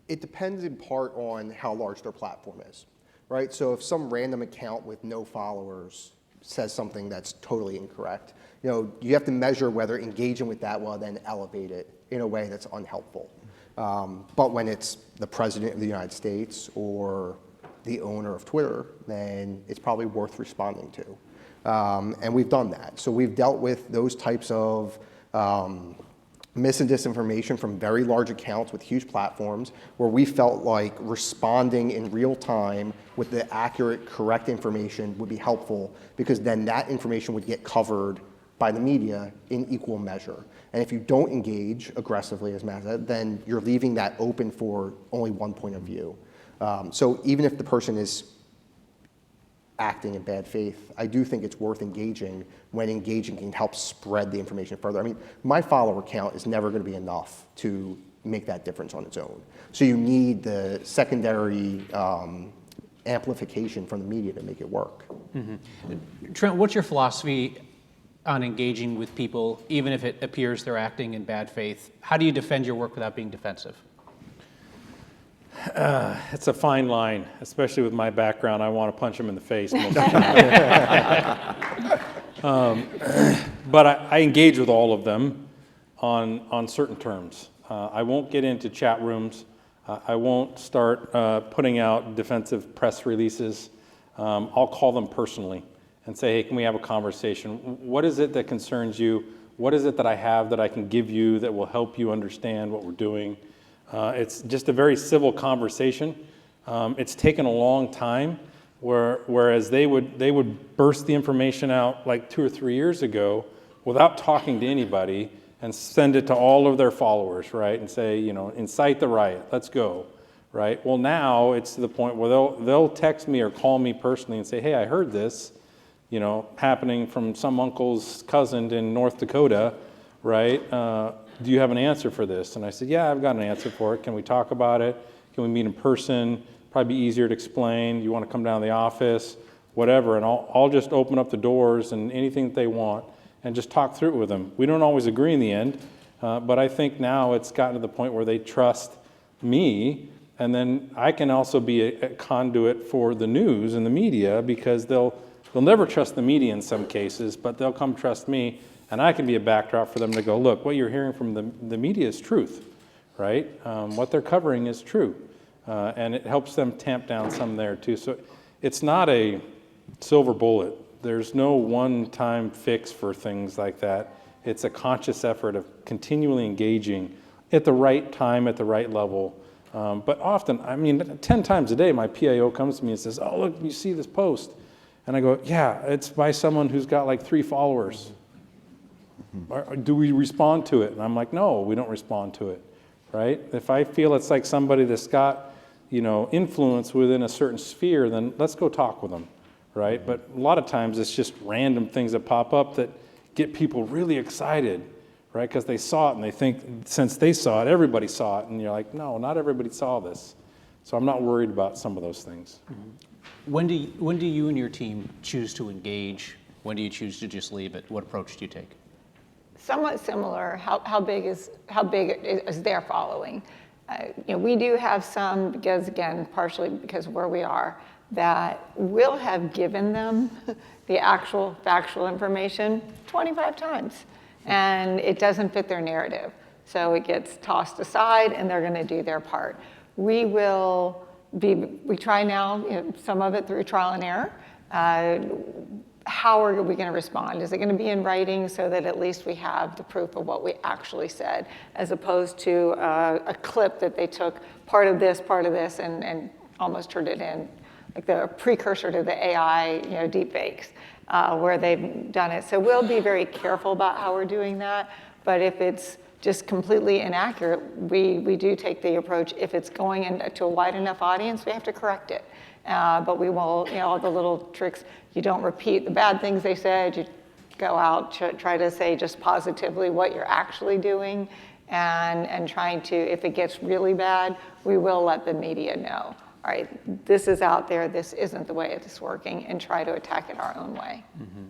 it depends in part on how large their platform is, right? So if some random account with no followers says something that's totally incorrect, you have to measure whether engaging with that will then elevate it in a way that's unhelpful. But when it's the President of the United States or the owner of Twitter, then it's probably worth responding to. And we've done that. So we've dealt with those types of mis and disinformation from very large accounts with huge platforms where we felt like responding in real time with the accurate, correct information would be helpful, because then that information would get covered by the media in equal measure. And if you don't engage aggressively, as Matt said, then you're leaving that open for only one point of view. So even if the person is acting in bad faith, I do think it's worth engaging when engaging can help spread the information further. I mean, my follower count is never going to be enough to make that difference on its own. So you need the secondary amplification from the media to make it work. Mm-hmm. Trent, what's your philosophy on engaging with people, even if it appears they're acting in bad faith? How do you defend your work without being defensive? It's a fine line, especially with my background. I want to punch them in the face most of the time. But I engage with all of them on certain terms. I won't get into chat rooms. I won't start putting out defensive press releases. I'll call them personally and say, hey, can we have a conversation? What is it that concerns you? What is it that I have that I can give you that will help you understand what we're doing? It's just a very civil conversation. It's taken a long time, whereas they would burst the information out like 2 or 3 years ago without talking to anybody and send it to all of their followers, right? And say, incite the riot, let's go, right? Well, now it's to the point where they'll text me or call me personally and say, hey, I heard this, happening from some uncle's cousin in North Dakota, right? Do you have an answer for this? And I said, yeah, I've got an answer for it. Can we talk about it? Can we meet in person? Probably be easier to explain. You want to come down to the office? Whatever. And I'll just open up the doors and anything that they want and just talk through it with them. We don't always agree in the end, but I think now it's gotten to the point where they trust me, and then I can also be a conduit for the news and the media, because they'll never trust the media in some cases, but they'll come trust me. And I can be a backdrop for them to go, look, what you're hearing from the media is truth, right? What they're covering is true. And it helps them tamp down some there too. So it's not a silver bullet. There's no one-time fix for things like that. It's a conscious effort of continually engaging at the right time, at the right level. But often, 10 times a day, my PIO comes to me and says, oh, look, you see this post? And I go, yeah, it's by someone who's got like 3 followers. Do we respond to it? And I'm like, no, we don't respond to it, right? If I feel it's like somebody that's got, influence within a certain sphere, then let's go talk with them, right? But a lot of times it's just random things that pop up that get people really excited, right? Because they saw it and they think since they saw it, everybody saw it. And you're like, no, not everybody saw this. So I'm not worried about some of those things. Mm-hmm. When do you and your team choose to engage? When do you choose to just leave it? What approach do you take? Somewhat similar. How big is their following? We do have some, because again, partially because of where we are, that will have given them the actual factual information 25 times, and it doesn't fit their narrative. So it gets tossed aside, and they're going to do their part. We try now, some of it through trial and error. How are we going to respond? Is it going to be in writing so that at least we have the proof of what we actually said, as opposed to a clip that they took part of this, and almost turned it in, like the precursor to the AI, deepfakes, where they've done it. So we'll be very careful about how we're doing that. But if it's just completely inaccurate, we do take the approach, if it's going into a wide enough audience, we have to correct it. But we will, all the little tricks, you don't repeat the bad things they said, you go out, try to say just positively what you're actually doing, and trying to, if it gets really bad, we will let the media know. All right, this is out there, this isn't the way it's working, and try to attack it our own way. Mm-hmm.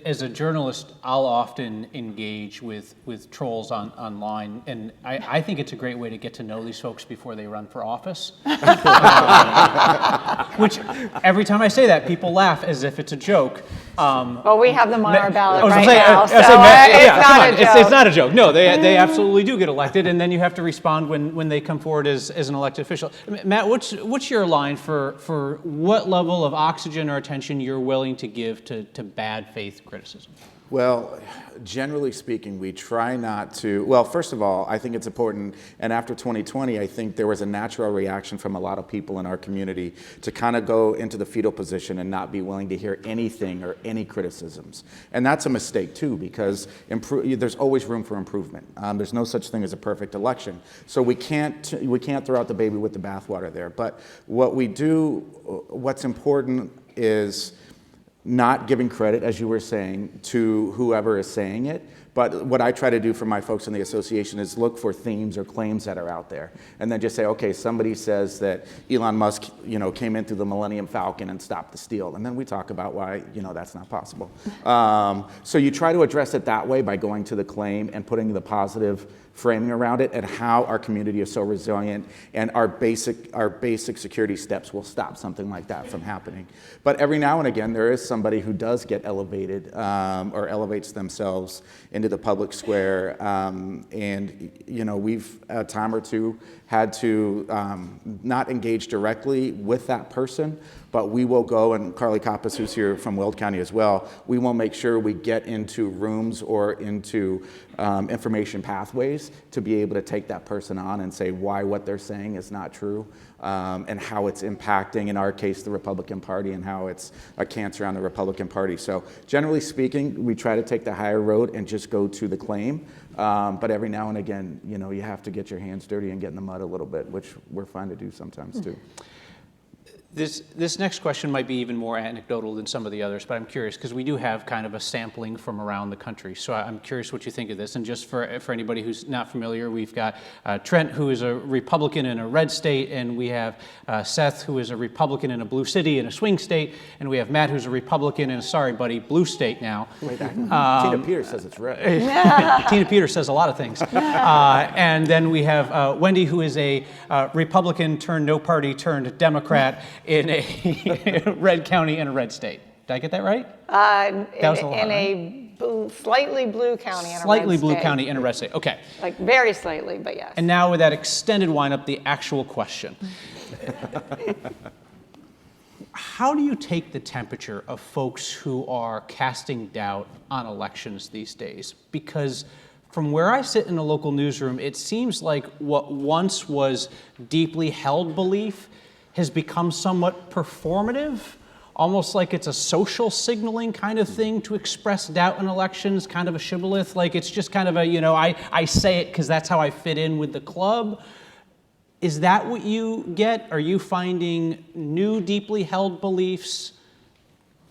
As a journalist, I'll often engage with trolls online, and I think it's a great way to get to know these folks before they run for office. Which, every time I say that, people laugh as if it's a joke. Well, we have them on our ballot right say, now, so it's not a joke. It's not a joke. No, they absolutely do get elected, and then you have to respond when they come forward as an elected official. Matt, what's your line for what level of oxygen or attention you're willing to give to bad faith criticism? Well, generally speaking, we try not to. Well, first of all, I think it's important, and after 2020, I think there was a natural reaction from a lot of people in our community to kind of go into the fetal position and not be willing to hear anything or any criticisms. And that's a mistake too, because there's always room for improvement. There's no such thing as a perfect election. So we can't throw out the baby with the bathwater there. But what we do, what's important is not giving credit, as you were saying, to whoever is saying it. But what I try to do for my folks in the association is look for themes or claims that are out there, and then just say, okay, somebody says that Elon Musk, came in through the Millennium Falcon and stopped the steal, and then we talk about why, that's not possible. So you try to address it that way by going to the claim and putting the positive framing around it, and how our community is so resilient, and our basic security steps will stop something like that from happening. But every now and again, there is somebody who does get elevated or elevates themselves into the public square, and we've a time or two had to not engage directly with that person, but we will go, and Carly Koppas, who's here from Weld County as well, we will make sure we get into rooms or into information pathways to be able to take that person on and say why what they're saying is not true, and how it's impacting, in our case, the Republican Party, and how it's a cancer on the Republican Party. So generally speaking, we try to take the higher road and just go to the claim. But every now and again, you have to get your hands dirty and get in the mud a little bit, which we're fine to do sometimes too. This next question might be even more anecdotal than some of the others, but I'm curious because we do have kind of a sampling from around the country. So I'm curious what you think of this. And just for anybody who's not familiar, we've got Trent, who is a Republican in a red state, and we have Seth, who is a Republican in a blue city in a swing state, and we have Matt, who's a Republican in a, sorry buddy, blue state now. Tina Peters says it's red. Tina Peters says a lot of things. And then we have Wendy, who is a Republican turned no party turned Democrat in a red county in a red state. Did I get that right? That was a lot, in a slightly blue county in a red state. Slightly blue county in a red state. Okay. Like very slightly, but yes. And now with that extended windup, the actual question. How do you take the temperature of folks who are casting doubt on elections these days? Because from where I sit in a local newsroom, it seems like what once was deeply held belief has become somewhat performative, almost like it's a social signaling kind of thing to express doubt in elections, kind of a shibboleth, like it's just kind of a, I say it because that's how I fit in with the club. Is that what you get? Are you finding new deeply held beliefs?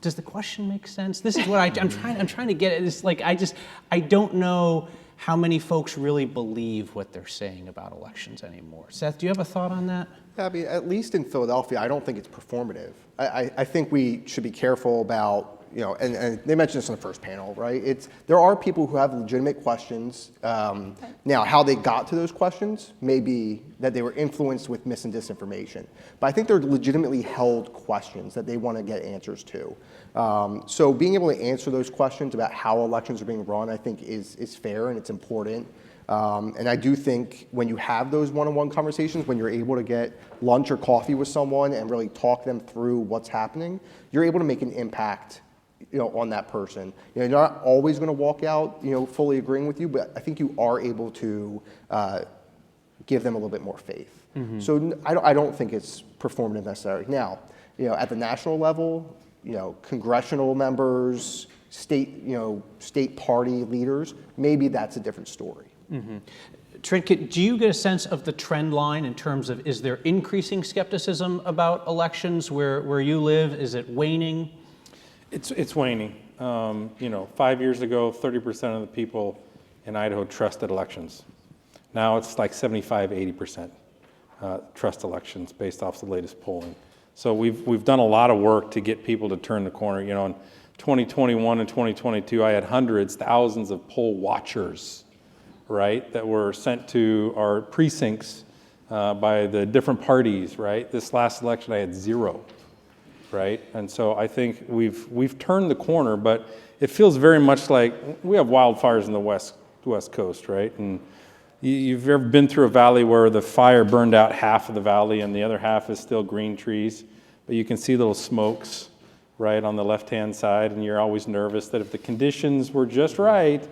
Does the question make sense? This is what I'm trying to get at. It's like, I don't know how many folks really believe what they're saying about elections anymore. Seth, do you have a thought on that? Yeah, I mean, at least in Philadelphia, I don't think it's performative. I think we should be careful about, and they mentioned this in the first panel, right? There are people who have legitimate questions. Now, how they got to those questions may be that they were influenced with mis and disinformation. But I think they're legitimately held questions that they want to get answers to. So being able to answer those questions about how elections are being run, I think is fair and it's important. And I do think when you have those one-on-one conversations, when you're able to get lunch or coffee with someone and really talk them through what's happening, you're able to make an impact, on that person. You're not always going to walk out, fully agreeing with you, but I think you are able to give them a little bit more faith. Mm-hmm. So I don't think it's performative necessarily. Now, at the national level, congressional members, state party leaders, maybe that's a different story. Trent, do you get a sense of the trend line in terms of, is there increasing skepticism about elections where you live? Is it waning? It's waning. 5 years ago, 30% of the people in Idaho trusted elections. Now it's like 75, 80% trust elections based off the latest polling. So we've done a lot of work to get people to turn the corner. In 2021 and 2022, I had hundreds, thousands of poll watchers, right, that were sent to our precincts by the different parties, right? This last election, I had 0, right? And so I think we've turned the corner, but it feels very much like we have wildfires in the West Coast, right? And you've ever been through a valley where the fire burned out half of the valley and the other half is still green trees, but you can see little smokes, right, on the left-hand side, and you're always nervous that if the conditions were just right,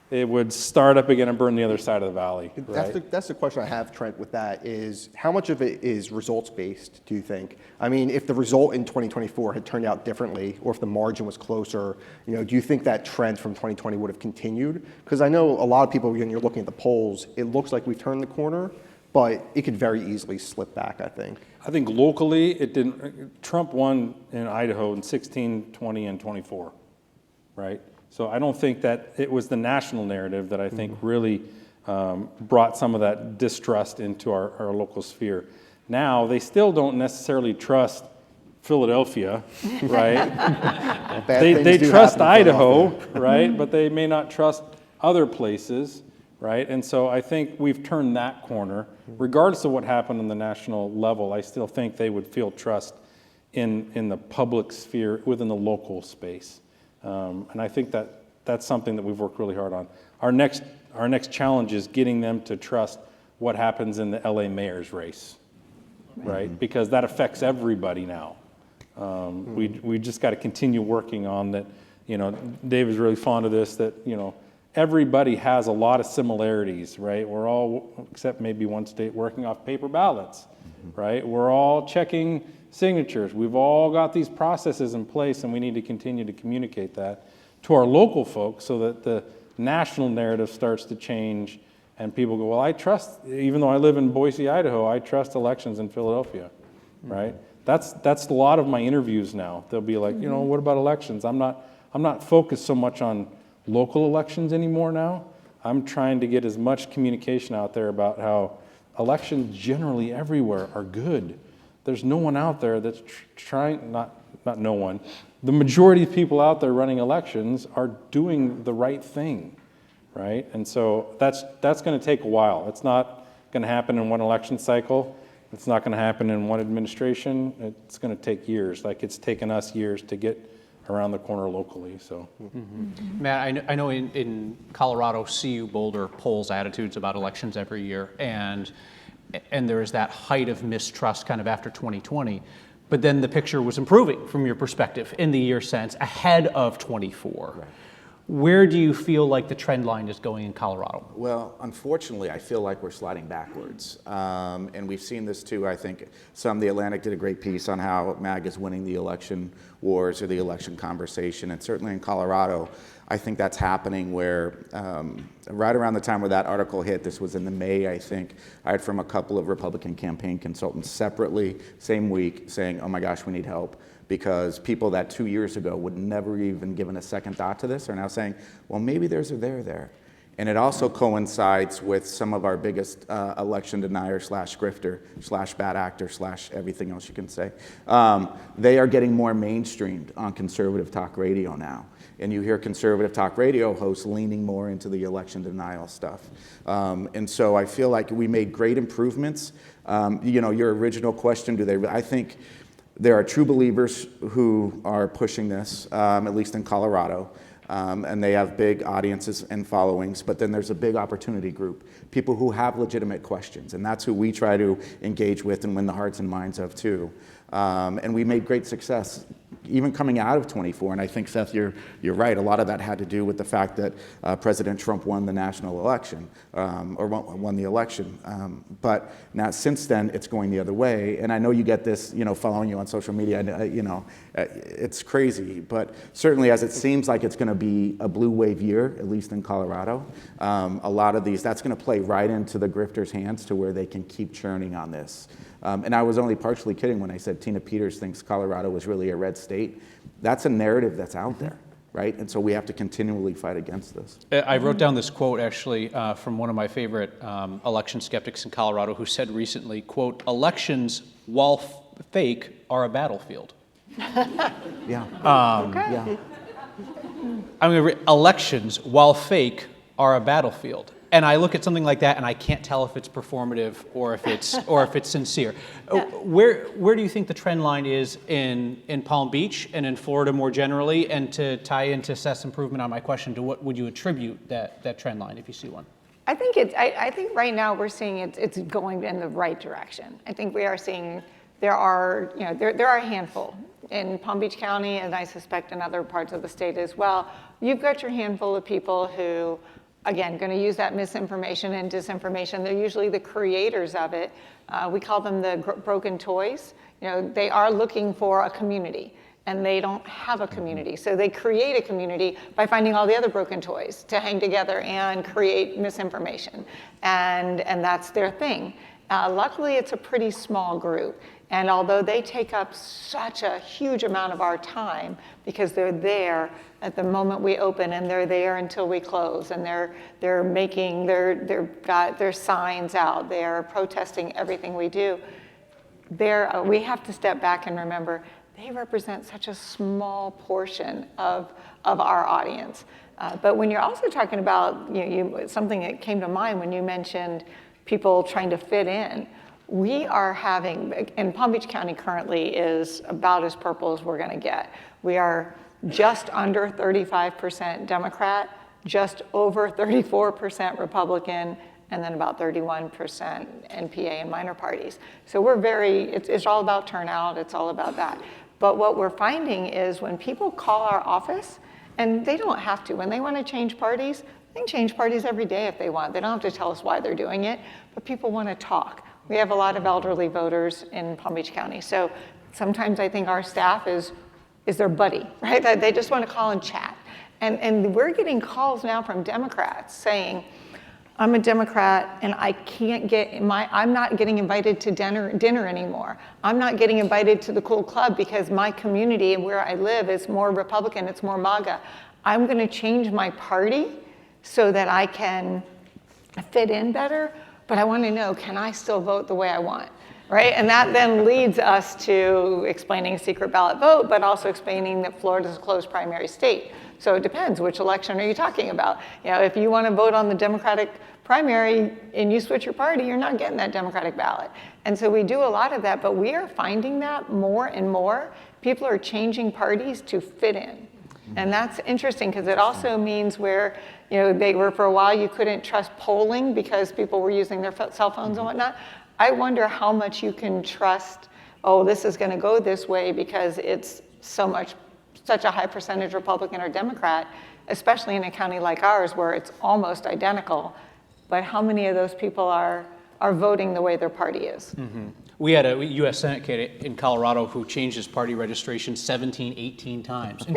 it would start up again and burn the other side of the valley, right? That's the question I have, Trent, with that is how much of it is results-based, do you think? I mean, if the result in 2024 had turned out differently, or if the margin was closer, do you think that trend from 2020 would have continued? Because I know a lot of people, when you're looking at the polls, it looks like we've turned the corner, but it could very easily slip back, I think. I think locally, it didn't. Trump won in Idaho in 16, 20, and 24, right? So I don't think that it was the national narrative that I think really brought some of that distrust into our local sphere. Now, they still don't necessarily trust Philadelphia, right? They trust Idaho, right? But they may not trust other places, right? And so I think we've turned that corner. Regardless of what happened on the national level, I still think they would feel trust in the public sphere within the local space. And I think that's something that we've worked really hard on. Our next challenge is getting them to trust what happens in the LA mayor's race, right? Because that affects everybody now. We just got to continue working on that. Dave is really fond of this, that, everybody has a lot of similarities, right? We're all, except maybe one state, working off paper ballots, right? We're all checking signatures. We've all got these processes in place, and we need to continue to communicate that to our local folks so that the national narrative starts to change and people go, well, I trust, even though I live in Boise, Idaho, I trust elections in Philadelphia, right? That's a lot of my interviews now. They'll be like, what about elections? I'm not focused so much on local elections anymore now. I'm trying to get as much communication out there about how elections generally everywhere are good. There's no one out there that's trying, not no one, the majority of people out there running elections are doing the right thing, right? And so that's going to take a while. It's not going to happen in one election cycle. It's not going to happen in one administration. It's going to take years, like it's taken us years to get around the corner locally. So, Matt, I know in Colorado, CU Boulder polls attitudes about elections every year, and there is that height of mistrust kind of after 2020. But then the picture was improving from your perspective in the year since, ahead of 24. Right. Where do you feel like the trend line is going in Colorado? Well, unfortunately, I feel like we're sliding backwards. And we've seen this too. I think The Atlantic did a great piece on how MAGA is winning the election wars or the election conversation. And certainly in Colorado, I think that's happening where right around the time where that article hit, this was in the May, I think, I heard from a couple of Republican campaign consultants separately, same week, saying, oh my gosh, we need help. Because people that 2 years ago would never even given a second thought to this are now saying, well, maybe there's a there. And it also coincides with some of our biggest election denier / grifter / bad actor / everything else you can say. They are getting more mainstreamed on conservative talk radio now. And you hear conservative talk radio hosts leaning more into the election denial stuff. And so I feel like we made great improvements. Your original question, I think there are true believers who are pushing this, at least in Colorado, and they have big audiences and followings, but then there's a big opportunity group, people who have legitimate questions, and that's who we try to engage with and win the hearts and minds of too. And we made great success, even coming out of 24, and I think, Seth, you're right, a lot of that had to do with the fact that President Trump won the national election, or won the election. But now, since then, it's going the other way, and I know you get this, following you on social media, it's crazy, but certainly as it seems like it's going to be a blue wave year, at least in Colorado, a lot of these, that's going to play right into the grifters' hands to where they can keep churning on this. And I was only partially kidding when I said Tina Peters thinks Colorado was really a red state. That's a narrative that's out there, right? And so we have to continually fight against this. I wrote down this quote, actually, from one of my favorite election skeptics in Colorado who said recently, quote, "Elections, while fake, are a battlefield." Yeah. I'm going to read, "Elections, while fake, are a battlefield." And I look at something like that, and I can't tell if it's performative or if it's sincere. Where do you think the trend line is in Palm Beach and in Florida more generally? And to tie into Seth's improvement on my question, to what would you attribute that trend line if you see one? I think right now we're seeing it's going in the right direction. I think we are seeing there are a handful in Palm Beach County, and I suspect in other parts of the state as well. You've got your handful of people who, again, going to use that misinformation and disinformation. They're usually the creators of it. We call them the broken toys. They are looking for a community, and they don't have a community. So they create a community by finding all the other broken toys to hang together and create misinformation. And that's their thing. Luckily, it's a pretty small group. And although they take up such a huge amount of our time because they're there at the moment we open and they're there until we close, and they've got their signs out, they're protesting everything we do, we have to step back and remember they represent such a small portion of our audience. But when you're also talking about something that came to mind when you mentioned people trying to fit in, we are having, and Palm Beach County currently is about as purple as we're going to get. We are just under 35% Democrat, just over 34% Republican, and then about 31% NPA and minor parties. So we're it's all about turnout, it's all about that. But what we're finding is when people call our office, and they don't have to, when they want to change parties, they can change parties every day if they want. They don't have to tell us why they're doing it, but people want to talk. We have a lot of elderly voters in Palm Beach County. So sometimes I think our staff is their buddy, right? They just want to call and chat. And we're getting calls now from Democrats saying, I'm a Democrat and I can't I'm not getting invited to dinner anymore. I'm not getting invited to the cool club because my community and where I live is more Republican, it's more MAGA. I'm going to change my party so that I can fit in better. But I want to know, can I still vote the way I want, right? And that then leads us to explaining secret ballot vote, but also explaining that Florida's a closed primary state. So it depends, which election are you talking about? If you want to vote on the Democratic primary and you switch your party, you're not getting that Democratic ballot. And so we do a lot of that, but we are finding that more and more. People are changing parties to fit in. And that's interesting because it also means where they were for a while you couldn't trust polling because people were using their cell phones and whatnot. I wonder how much you can trust, this is going to go this way because it's such a high percentage Republican or Democrat, especially in a county like ours where it's almost identical. But how many of those people are voting the way their party is? Mm-hmm. We had a U.S. Senate candidate in Colorado who changed his party registration 17, 18 times,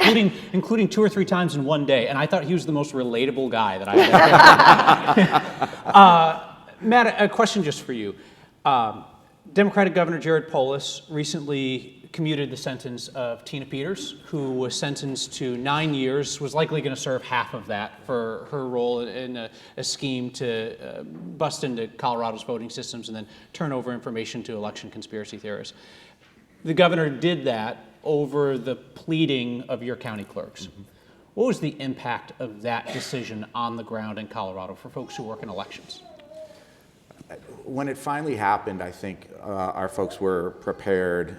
including 2 or 3 times in one day. And I thought he was the most relatable guy that I had. Matt, a question just for you. Democratic Governor Jared Polis recently commuted the sentence of Tina Peters, who was sentenced to 9 years, was likely going to serve half of that for her role in a scheme to bust into Colorado's voting systems and then turn over information to election conspiracy theorists. The governor did that over the pleading of your county clerks. Mm-hmm. What was the impact of that decision on the ground in Colorado for folks who work in elections? When it finally happened, I think our folks were prepared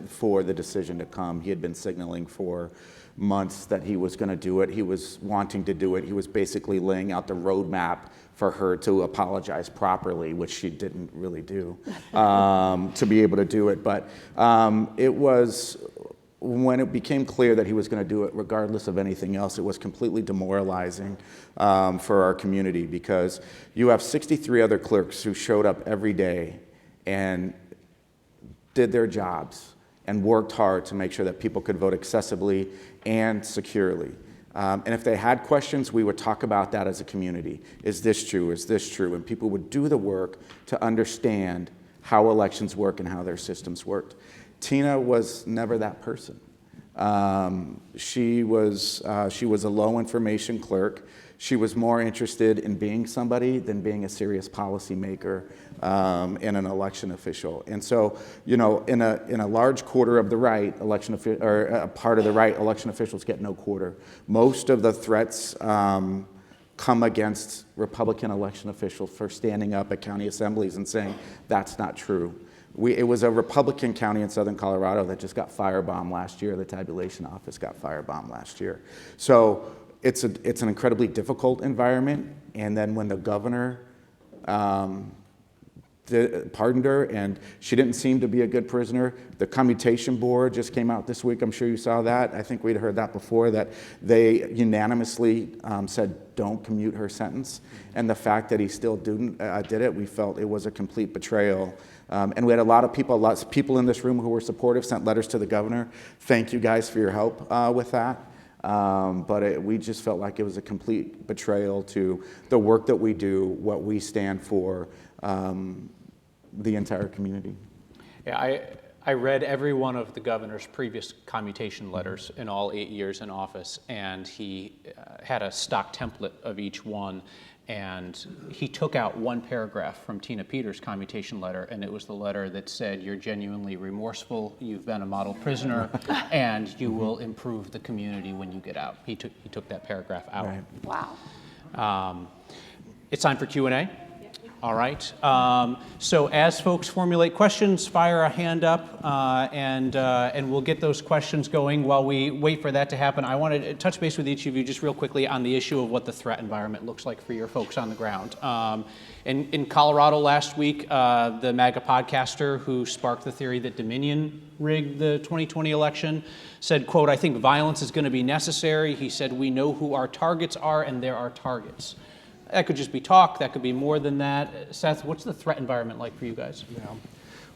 for the decision to come. He had been signaling for months that he was going to do it. He was wanting to do it. He was basically laying out the roadmap for her to apologize properly, which she didn't really do, to be able to do it. But it was when it became clear that he was going to do it regardless of anything else, it was completely demoralizing for our community, because you have 63 other clerks who showed up every day and did their jobs and worked hard to make sure that people could vote accessibly and securely. And if they had questions, we would talk about that as a community. Is this true? Is this true? And people would do the work to understand how elections work and how their systems worked. Tina was never that person. She was a low information clerk. She was more interested in being somebody than being a serious policymaker and an election official. And so, in a large quarter of the right, or a part of the right, election officials get no quarter. Most of the threats come against Republican election officials for standing up at county assemblies and saying that's not true. It was a Republican county in southern Colorado that just got firebombed last year. The tabulation office got firebombed last year. So it's an incredibly difficult environment. And then when the governor pardoned her, and she didn't seem to be a good prisoner. The commutation board just came out this week. I'm sure you saw that. I think we'd heard that before, that they unanimously said don't commute her sentence. And the fact that he still did it, we felt it was a complete betrayal. And we had lots of people in this room who were supportive, sent letters to the governor. Thank you guys for your help with that. But we just felt like it was a complete betrayal to the work that we do, what we stand for, the entire community. Yeah, I read every one of the governor's previous commutation letters in all 8 years in office, and he had a stock template of each one, and he took out one paragraph from Tina Peters' commutation letter, and it was the letter that said, "You're genuinely remorseful, you've been a model prisoner, and you will improve the community when you get out." He took that paragraph out. Right. Wow. It's time for Q&A. All right. So as folks formulate questions, fire a hand up, and we'll get those questions going. While we wait for that to happen, I want to touch base with each of you just real quickly on the issue of what the threat environment looks like for your folks on the ground. In Colorado last week, the MAGA podcaster who sparked the theory that Dominion rigged the 2020 election said, quote, "I think violence is going to be necessary." He said, "We know who our targets are, and there are targets." That could just be talk. That could be more than that. Seth, what's the threat environment like for you guys? Yeah.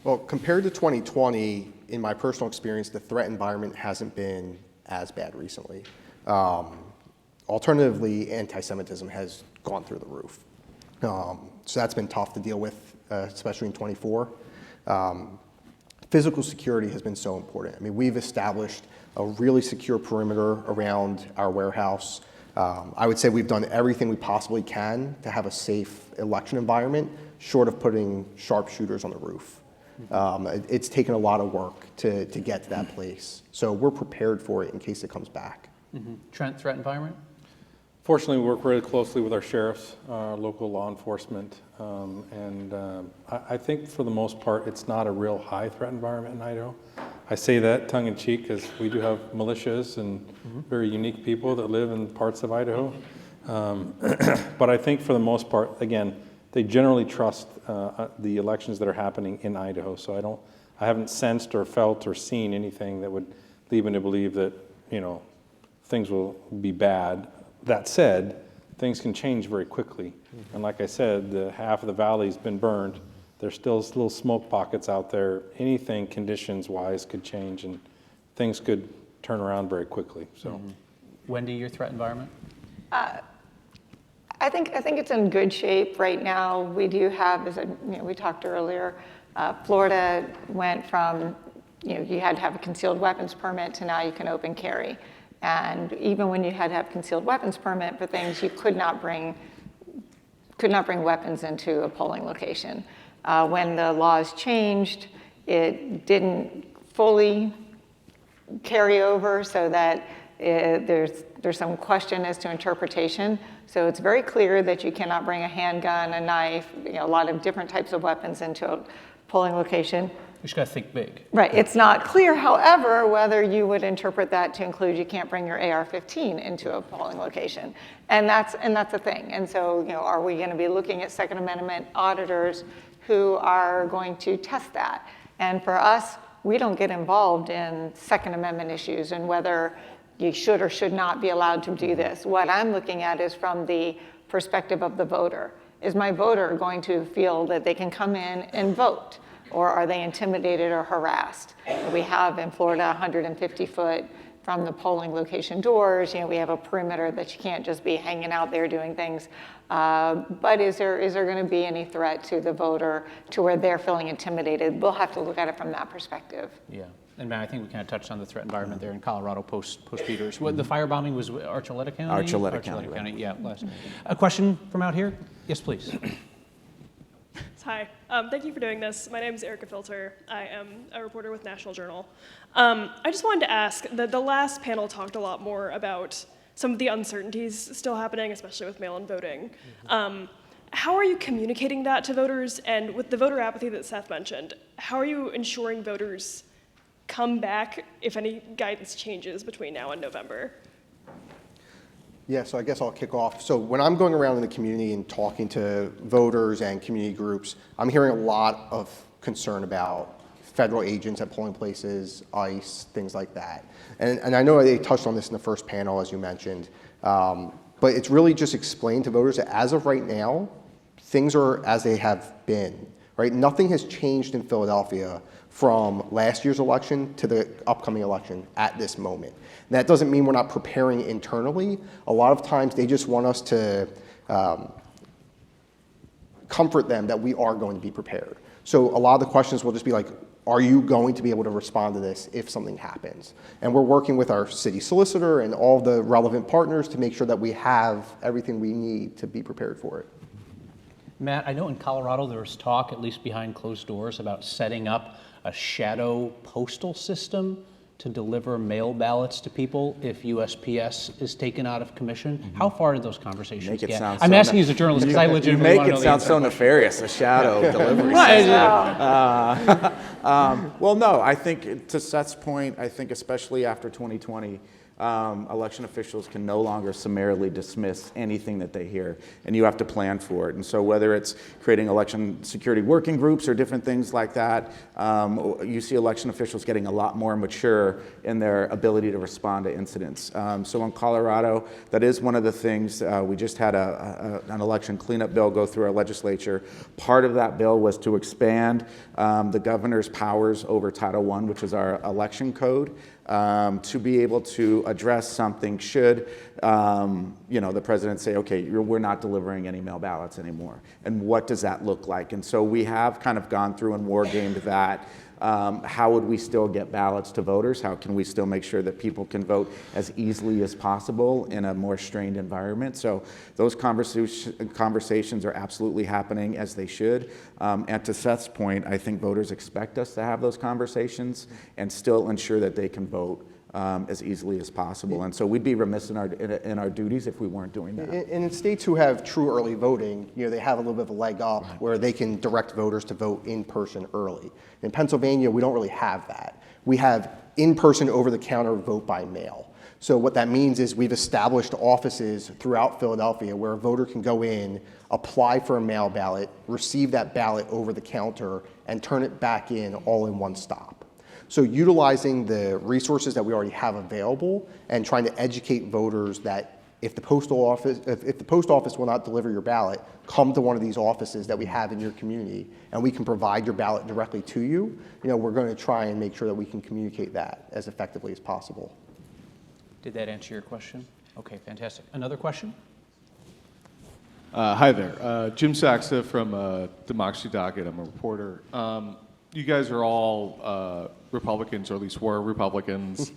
Well, compared to 2020, in my personal experience, the threat environment hasn't been as bad recently. Alternatively, anti-Semitism has gone through the roof. So that's been tough to deal with, especially in 24. Physical security has been so important. I mean, we've established a really secure perimeter around our warehouse. I would say we've done everything we possibly can to have a safe election environment, short of putting sharpshooters on the roof. It's taken a lot of work to get to that place. So we're prepared for it in case it comes back. Trent, threat environment? Fortunately, we work really closely with our sheriffs, our local law enforcement, I think for the most part, it's not a real high threat environment in Idaho. I say that tongue in cheek because we do have militias and very unique people that live in parts of Idaho. But I think for the most part, again, they generally trust the elections that are happening in Idaho. So I haven't sensed or felt or seen anything that would lead me to believe that, things will be bad. That said, things can change very quickly. And like I said, half of the valley's been burned. There's still little smoke pockets out there. Anything conditions-wise could change, and things could turn around very quickly. So, Wendy, your threat environment? I think it's in good shape right now. We do have, as we talked earlier, Florida went from you had to have a concealed weapons permit to now you can open carry. And even when you had to have concealed weapons permit for things, you could not bring weapons into a polling location. When the laws changed, it didn't fully carry over, so that there's some question as to interpretation. So it's very clear that you cannot bring a handgun, a knife, a lot of different types of weapons into a polling location. You just got to think big. Right. It's not clear, however, whether you would interpret that to include you can't bring your AR-15 into a polling location. And that's a thing. And so, are we going to be looking at Second Amendment auditors who are going to test that? And for us, we don't get involved in Second Amendment issues and whether you should or should not be allowed to do this. What I'm looking at is from the perspective of the voter. Is my voter going to feel that they can come in and vote? Or are they intimidated or harassed? We have in Florida 150 foot from the polling location doors. We have a perimeter that you can't just be hanging out there doing things. But is there going to be any threat to the voter to where they're feeling intimidated? We'll have to look at it from that perspective. Yeah, and Matt, I think we kind of touched on the threat environment there in Colorado post Peters. What, the firebombing was Archuleta County? Archuleta County, right. Yeah, last. A question from out here? Yes, please. Hi, thank you for doing this. My name is Erica Filter. I am a reporter with National Journal. I just wanted to ask, the last panel talked a lot more about some of the uncertainties still happening, especially with mail-in voting. How are you communicating that to voters? And with the voter apathy that Seth mentioned, how are you ensuring voters come back if any guidance changes between now and November? Yeah, so I guess I'll kick off. So when I'm going around in the community and talking to voters and community groups, I'm hearing a lot of concern about federal agents at polling places, ICE, things like that. And I know they touched on this in the first panel, as you mentioned, but it's really just explained to voters that as of right now, things are as they have been, right? Nothing has changed in Philadelphia from last year's election to the upcoming election at this moment. And that doesn't mean we're not preparing internally. A lot of times they just want us to comfort them that we are going to be prepared. So a lot of the questions will just be like, are you going to be able to respond to this if something happens? And we're working with our city solicitor and all the relevant partners to make sure that we have everything we need to be prepared for it. Matt, I know in Colorado there was talk, at least behind closed doors, about setting up a shadow postal system to deliver mail ballots to people if USPS is taken out of commission. Mm-hmm. How far did those conversations Make it get? sound I'm so asking you as a journalist because I legitimately make want to it know sound the so answer. nefarious, a shadow delivery system. Well, no, I think to Seth's point, I think especially after 2020, election officials can no longer summarily dismiss anything that they hear, and you have to plan for it. And so whether it's creating election security working groups or different things like that, you see election officials getting a lot more mature in their ability to respond to incidents. So in Colorado, that is one of the things, we just had an election cleanup bill go through our legislature. Part of that bill was to expand the governor's powers over Title I, which is our election code, to be able to address something should, the president say, okay, we're not delivering any mail ballots anymore. And what does that look like? And so we have kind of gone through and war gamed that. How would we still get ballots to voters? How can we still make sure that people can vote as easily as possible in a more strained environment? So those conversations are absolutely happening as they should. And to Seth's point, I think voters expect us to have those conversations and still ensure that they can vote as easily as possible. And so we'd be remiss in our duties if we weren't doing that. And in states who have true early voting, they have a little bit of a leg up where they can direct voters to vote in person early. In Pennsylvania, we don't really have that. We have in-person, over-the-counter vote by mail. So what that means is we've established offices throughout Philadelphia where a voter can go in, apply for a mail ballot, receive that ballot over the counter, and turn it back in all in one stop. So utilizing the resources that we already have available and trying to educate voters that if the post office will not deliver your ballot, come to one of these offices that we have in your community and we can provide your ballot directly to you. We're going to try and make sure that we can communicate that as effectively as possible. Did that answer your question? Okay, fantastic. Another question? Hi there. Jim Saxa from Democracy Docket. I'm a reporter. You guys are all Republicans, or at least were Republicans.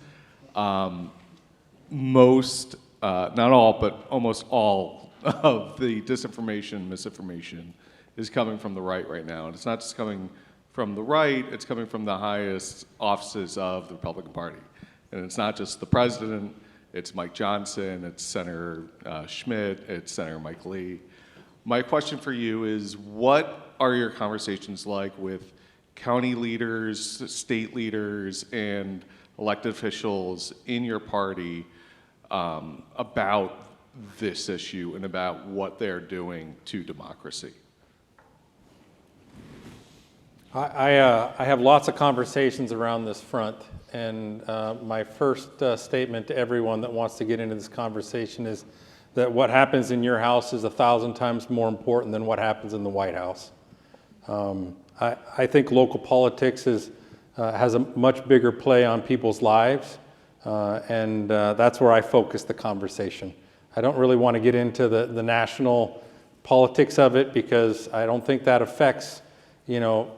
Most, not all, but almost all of the disinformation, misinformation is coming from the right now. And it's not just coming from the right, it's coming from the highest offices of the Republican Party. And it's not just the president, it's Mike Johnson, it's Senator Schmidt, it's Senator Mike Lee. My question for you is, what are your conversations like with county leaders, state leaders, and elected officials in your party about this issue and about what they're doing to democracy? I have lots of conversations around this front, and my first statement to everyone that wants to get into this conversation is that what happens in your house is 1,000 times more important than what happens in the White House. I think local politics has a much bigger play on people's lives, and that's where I focus the conversation. I don't really want to get into the national politics of it because I don't think that affects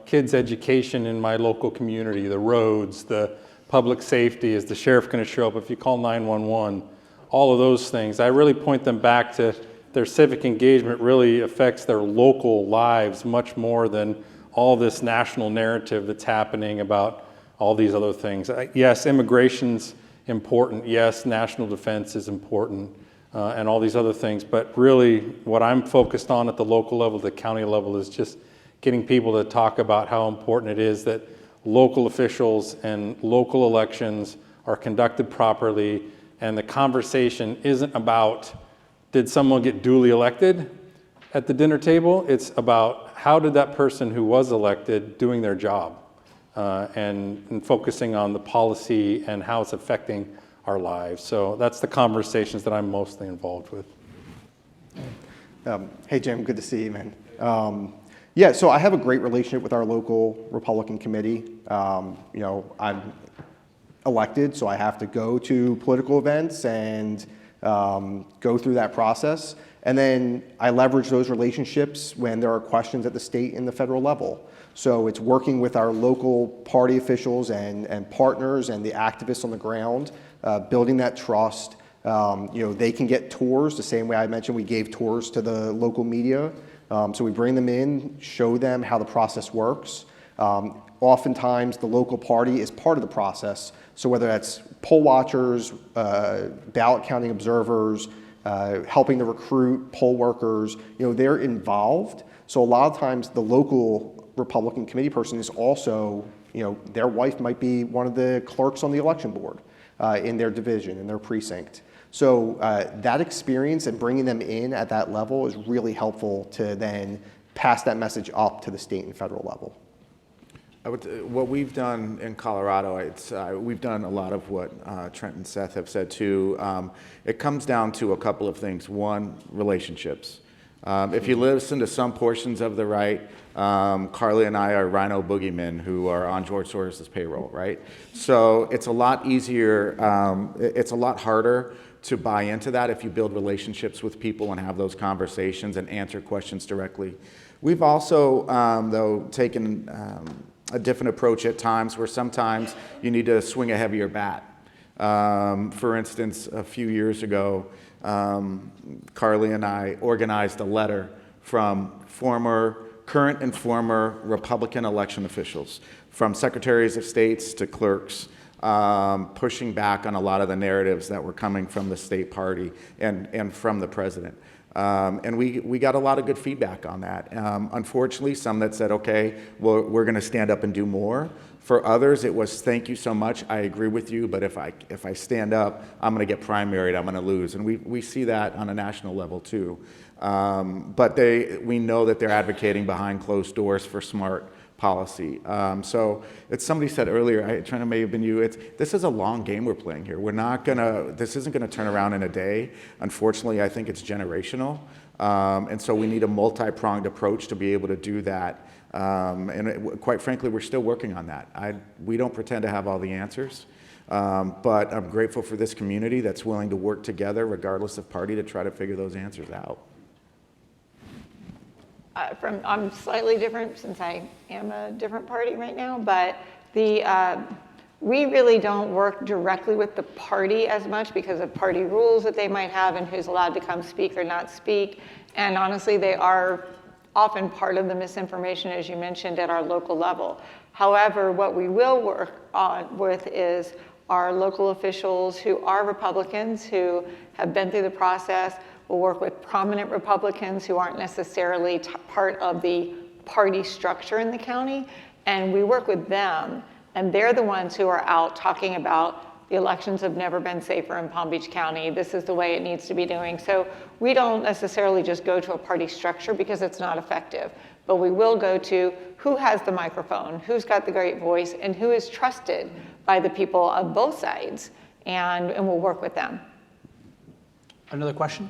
kids' education in my local community, the roads, the public safety, is the sheriff going to show up if you call 911, all of those things. I really point them back to their civic engagement really affects their local lives much more than all this national narrative that's happening about all these other things. Yes, immigration's important. Yes, national defense is important, and all these other things. But really, what I'm focused on at the local level, the county level, is just getting people to talk about how important it is that local officials and local elections are conducted properly, and the conversation isn't about did someone get duly elected at the dinner table. It's about how did that person who was elected doing their job, and focusing on the policy and how it's affecting our lives. So that's the conversations that I'm mostly involved with. Hey, Jim, good to see you, man. Yeah, so I have a great relationship with our local Republican committee. I'm elected, so I have to go to political events and go through that process. And then I leverage those relationships when there are questions at the state and the federal level. So it's working with our local party officials and partners and the activists on the ground, building that trust. They can get tours the same way I mentioned we gave tours to the local media. So we bring them in, show them how the process works. Oftentimes the local party is part of the process. So whether that's poll watchers, ballot counting observers, helping to recruit poll workers, they're involved. So a lot of times the local Republican committee person is also, their wife might be one of the clerks on the election board in their division, in their precinct. So that experience and bringing them in at that level is really helpful to then pass that message up to the state and federal level. What we've done in Colorado, we've done a lot of what Trent and Seth have said too. It comes down to a couple of things. One, relationships. If you listen to some portions of the right, Carly and I are rhino boogeymen who are on George Soros's payroll, right? So it's a lot easier, it's a lot harder to buy into that if you build relationships with people and have those conversations and answer questions directly. We've also, though, taken a different approach at times where sometimes you need to swing a heavier bat. For instance, a few years ago, Carly and I organized a letter from current and former Republican election officials, from secretaries of states to clerks, pushing back on a lot of the narratives that were coming from the state party and from the president. And we got a lot of good feedback on that. Unfortunately, some that said, okay, well, we're going to stand up and do more. For others, it was, thank you so much, I agree with you, but if I stand up, I'm going to get primaried, I'm going to lose. And we see that on a national level too. But we know that they're advocating behind closed doors for smart policy. So it's somebody said earlier, Trent, it may have been you, this is a long game we're playing here. This isn't gonna turn around in a day. Unfortunately, I think it's generational. And so we need a multi-pronged approach to be able to do that. Quite frankly, we're still working on that. We don't pretend to have all the answers, but I'm grateful for this community that's willing to work together regardless of party to try to figure those answers out. I'm slightly different since I am a different party right now, but we really don't work directly with the party as much because of party rules that they might have and who's allowed to come speak or not speak. And honestly, they are often part of the misinformation, as you mentioned, at our local level. However, what we will work on with is our local officials who are Republicans, who have been through the process. We'll work with prominent Republicans who aren't necessarily part of the party structure in the county, and we work with them, and they're the ones who are out talking about the elections have never been safer in Palm Beach County. This is the way it needs to be doing. So we don't necessarily just go to a party structure because it's not effective, but we will go to who has the microphone, who's got the great voice, and who is trusted by the people of both sides, and we'll work with them. Another question?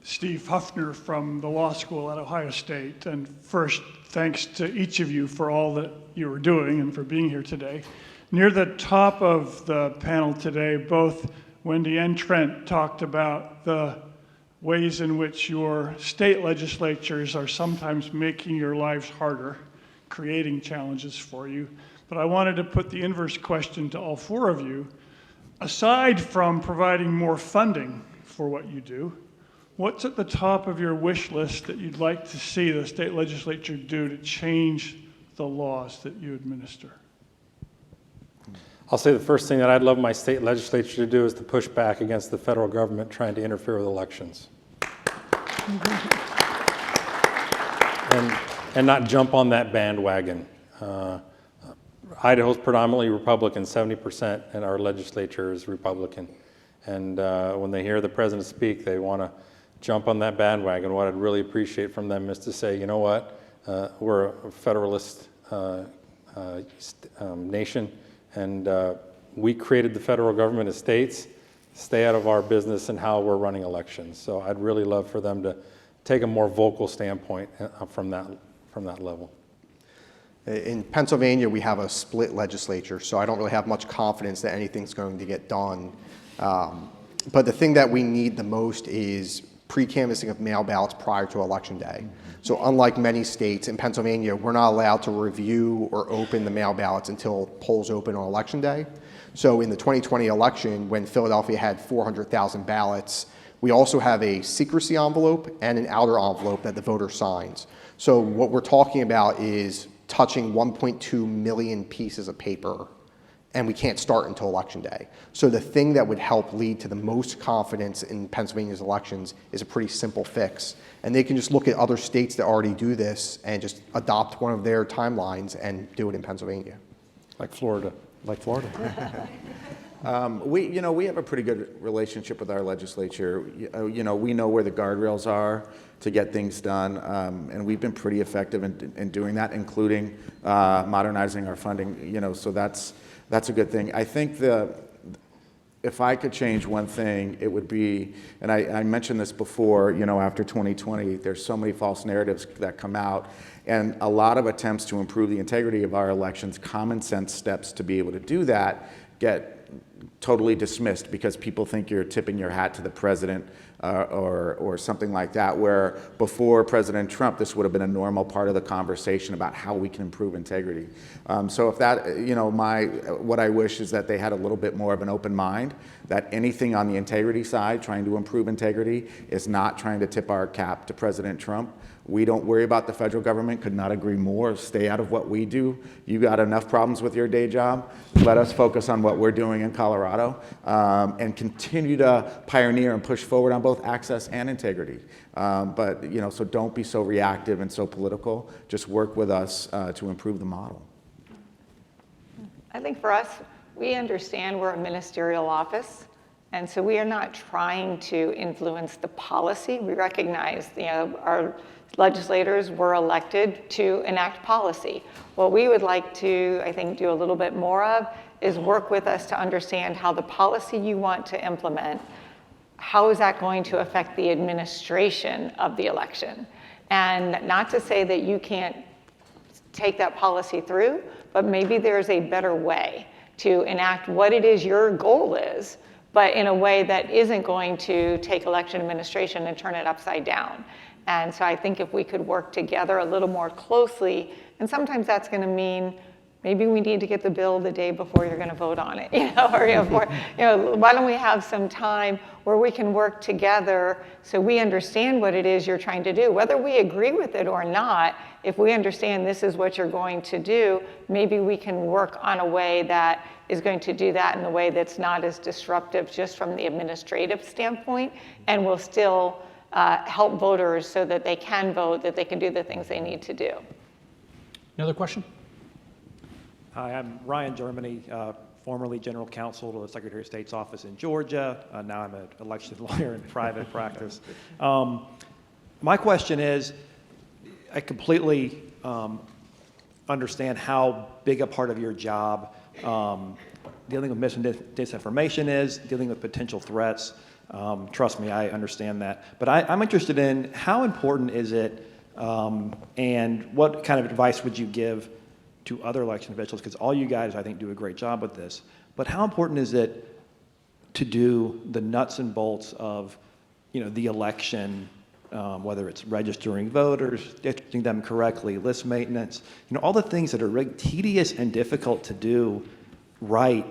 Steve Huffner from the law school at Ohio State. And first, thanks to each of you for all that you are doing and for being here today. Near the top of the panel today, both Wendy and Trent talked about the ways in which your state legislatures are sometimes making your lives harder, creating challenges for you. But I wanted to put the inverse question to all four of you. Aside from providing more funding for what you do, what's at the top of your wish list that you'd like to see the state legislature do to change the laws that you administer? I'll say the first thing that I'd love my state legislature to do is to push back against the federal government trying to interfere with elections. and not jump on that bandwagon. Idaho's predominantly Republican, 70%, and our legislature is Republican. And when they hear the president speak, they want to jump on that bandwagon. What I'd really appreciate from them is to say, you know what, we're a federalist nation, and we created the federal government of states. Stay out of our business and how we're running elections. So I'd really love for them to take a more vocal standpoint from that level. In Pennsylvania, we have a split legislature, so I don't really have much confidence that anything's going to get done. But the thing that we need the most is pre-canvassing of mail ballots prior to Election Day. So unlike many states, in Pennsylvania, we're not allowed to review or open the mail ballots until polls open on Election Day. So in the 2020 election, when Philadelphia had 400,000 ballots, we also have a secrecy envelope and an outer envelope that the voter signs. So what we're talking about is touching 1.2 million pieces of paper, and we can't start until Election Day. So the thing that would help lead to the most confidence in Pennsylvania's elections is a pretty simple fix. And they can just look at other states that already do this and just adopt one of their timelines and do it in Pennsylvania. Like Florida. We have a pretty good relationship with our legislature. We know where the guardrails are to get things done, and we've been pretty effective in doing that, including modernizing our funding. So that's a good thing. I think if I could change one thing, it would be, and I mentioned this before, after 2020, there's so many false narratives that come out, and a lot of attempts to improve the integrity of our elections, common sense steps to be able to do that, get totally dismissed because people think you're tipping your hat to the president or something like that, where before President Trump, this would have been a normal part of the conversation about how we can improve integrity. So if that, what I wish is that they had a little bit more of an open mind, that anything on the integrity side, trying to improve integrity, is not trying to tip our cap to President Trump. We don't worry about the federal government, could not agree more. Stay out of what we do. You got enough problems with your day job. Let us focus on what we're doing in Colorado and continue to pioneer and push forward on both access and integrity. So don't be so reactive and so political. Just work with us to improve the model. I think for us, we understand we're a ministerial office, and so we are not trying to influence the policy. We recognize, our legislators were elected to enact policy. What we would like to, I think, do a little bit more of is work with us to understand how the policy you want to implement, how is that going to affect the administration of the election? And not to say that you can't take that policy through, but maybe there's a better way to enact what it is your goal is, but in a way that isn't going to take election administration and turn it upside down. And so I think if we could work together a little more closely, and sometimes that's going to mean maybe we need to get the bill the day before you're going to vote on it, why don't we have some time where we can work together so we understand what it is you're trying to do, whether we agree with it or not. If we understand this is what you're going to do, maybe we can work on a way that is going to do that in a way that's not as disruptive just from the administrative standpoint, and will still help voters so that they can vote, that they can do the things they need to do. Another question? Hi, I'm Ryan Germany, formerly General Counsel to the Secretary of State's office in Georgia. Now I'm an election lawyer in private practice. My question is, I completely understand how big a part of your job dealing with mis and disinformation is, dealing with potential threats. Trust me, I understand that. But I'm interested in how important is it and what kind of advice would you give to other election officials? Because all you guys, I think, do a great job with this. But how important is it to do the nuts and bolts of, the election, whether it's registering voters, districting them correctly, list maintenance, all the things that are really tedious and difficult to do right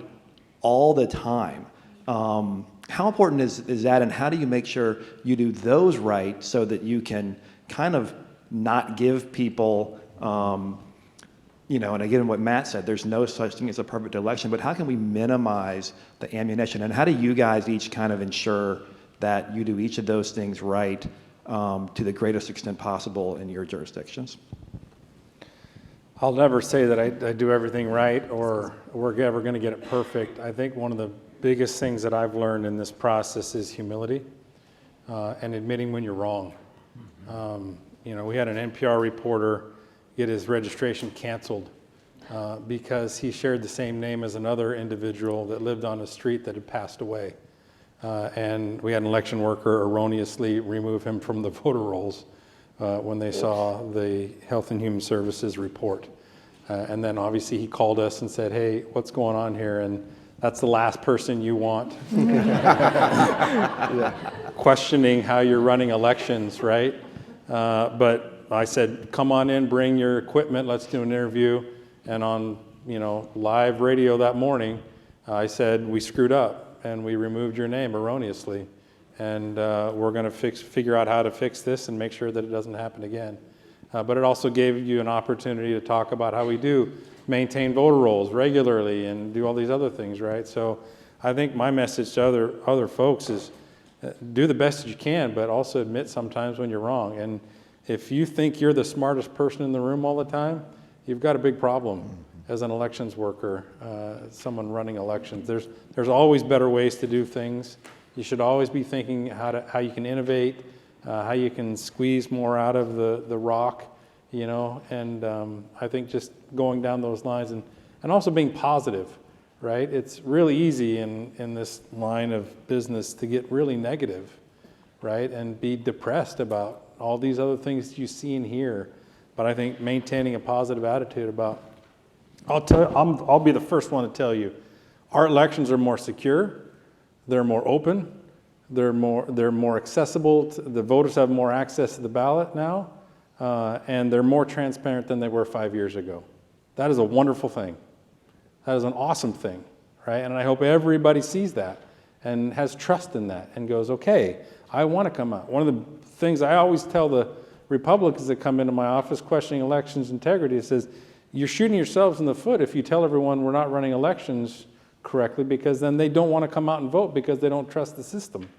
all the time. How important is that, and how do you make sure you do those right so that you can kind of not give people, and again, what Matt said, there's no such thing as a perfect election, but how can we minimize the ammunition, and how do you guys each kind of ensure that you do each of those things right to the greatest extent possible in your jurisdictions? I'll never say that I do everything right or we're ever going to get it perfect. I think one of the biggest things that I've learned in this process is humility and admitting when you're wrong. We had an NPR reporter get his registration canceled because he shared the same name as another individual that lived on a street that had passed away. And we had an election worker erroneously remove him from the voter rolls when they saw the Health and Human Services report. And then obviously he called us and said, hey, what's going on here? And that's the last person you want questioning how you're running elections, right? But I said, come on in, bring your equipment, let's do an interview. And on live radio that morning, I said, we screwed up and we removed your name erroneously. And we're going to figure out how to fix this and make sure that it doesn't happen again. But it also gave you an opportunity to talk about how we do maintain voter rolls regularly and do all these other things, right? So I think my message to other folks is do the best that you can, but also admit sometimes when you're wrong. And if you think you're the smartest person in the room all the time, you've got a big problem as an elections worker, someone running elections. There's always better ways to do things. You should always be thinking how you can innovate, how you can squeeze more out of the rock, and I think just going down those lines and also being positive, right? It's really easy in this line of business to get really negative, right? And be depressed about all these other things you see and hear. But I think maintaining a positive attitude about, I'll be the first one to tell you, our elections are more secure, they're more open, they're more accessible. The voters have more access to the ballot now, and they're more transparent than they were 5 years ago. That is a wonderful thing. That is an awesome thing, right? And I hope everybody sees that and has trust in that and goes, okay, I want to come out. One of the things I always tell the Republicans that come into my office questioning elections integrity, it says, you're shooting yourselves in the foot if you tell everyone we're not running elections correctly, because then they don't want to come out and vote because they don't trust the system.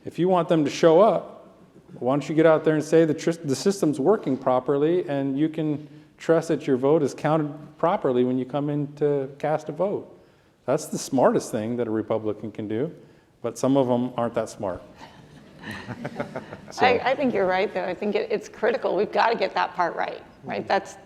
If you want them to show up, why don't you get out there and say the system's working properly and you can trust that your vote is counted properly when you come in to cast a vote. That's the smartest thing that a Republican can do, but some of them aren't that smart. I think you're right, though. I think it's critical. We've got to get that part right? That's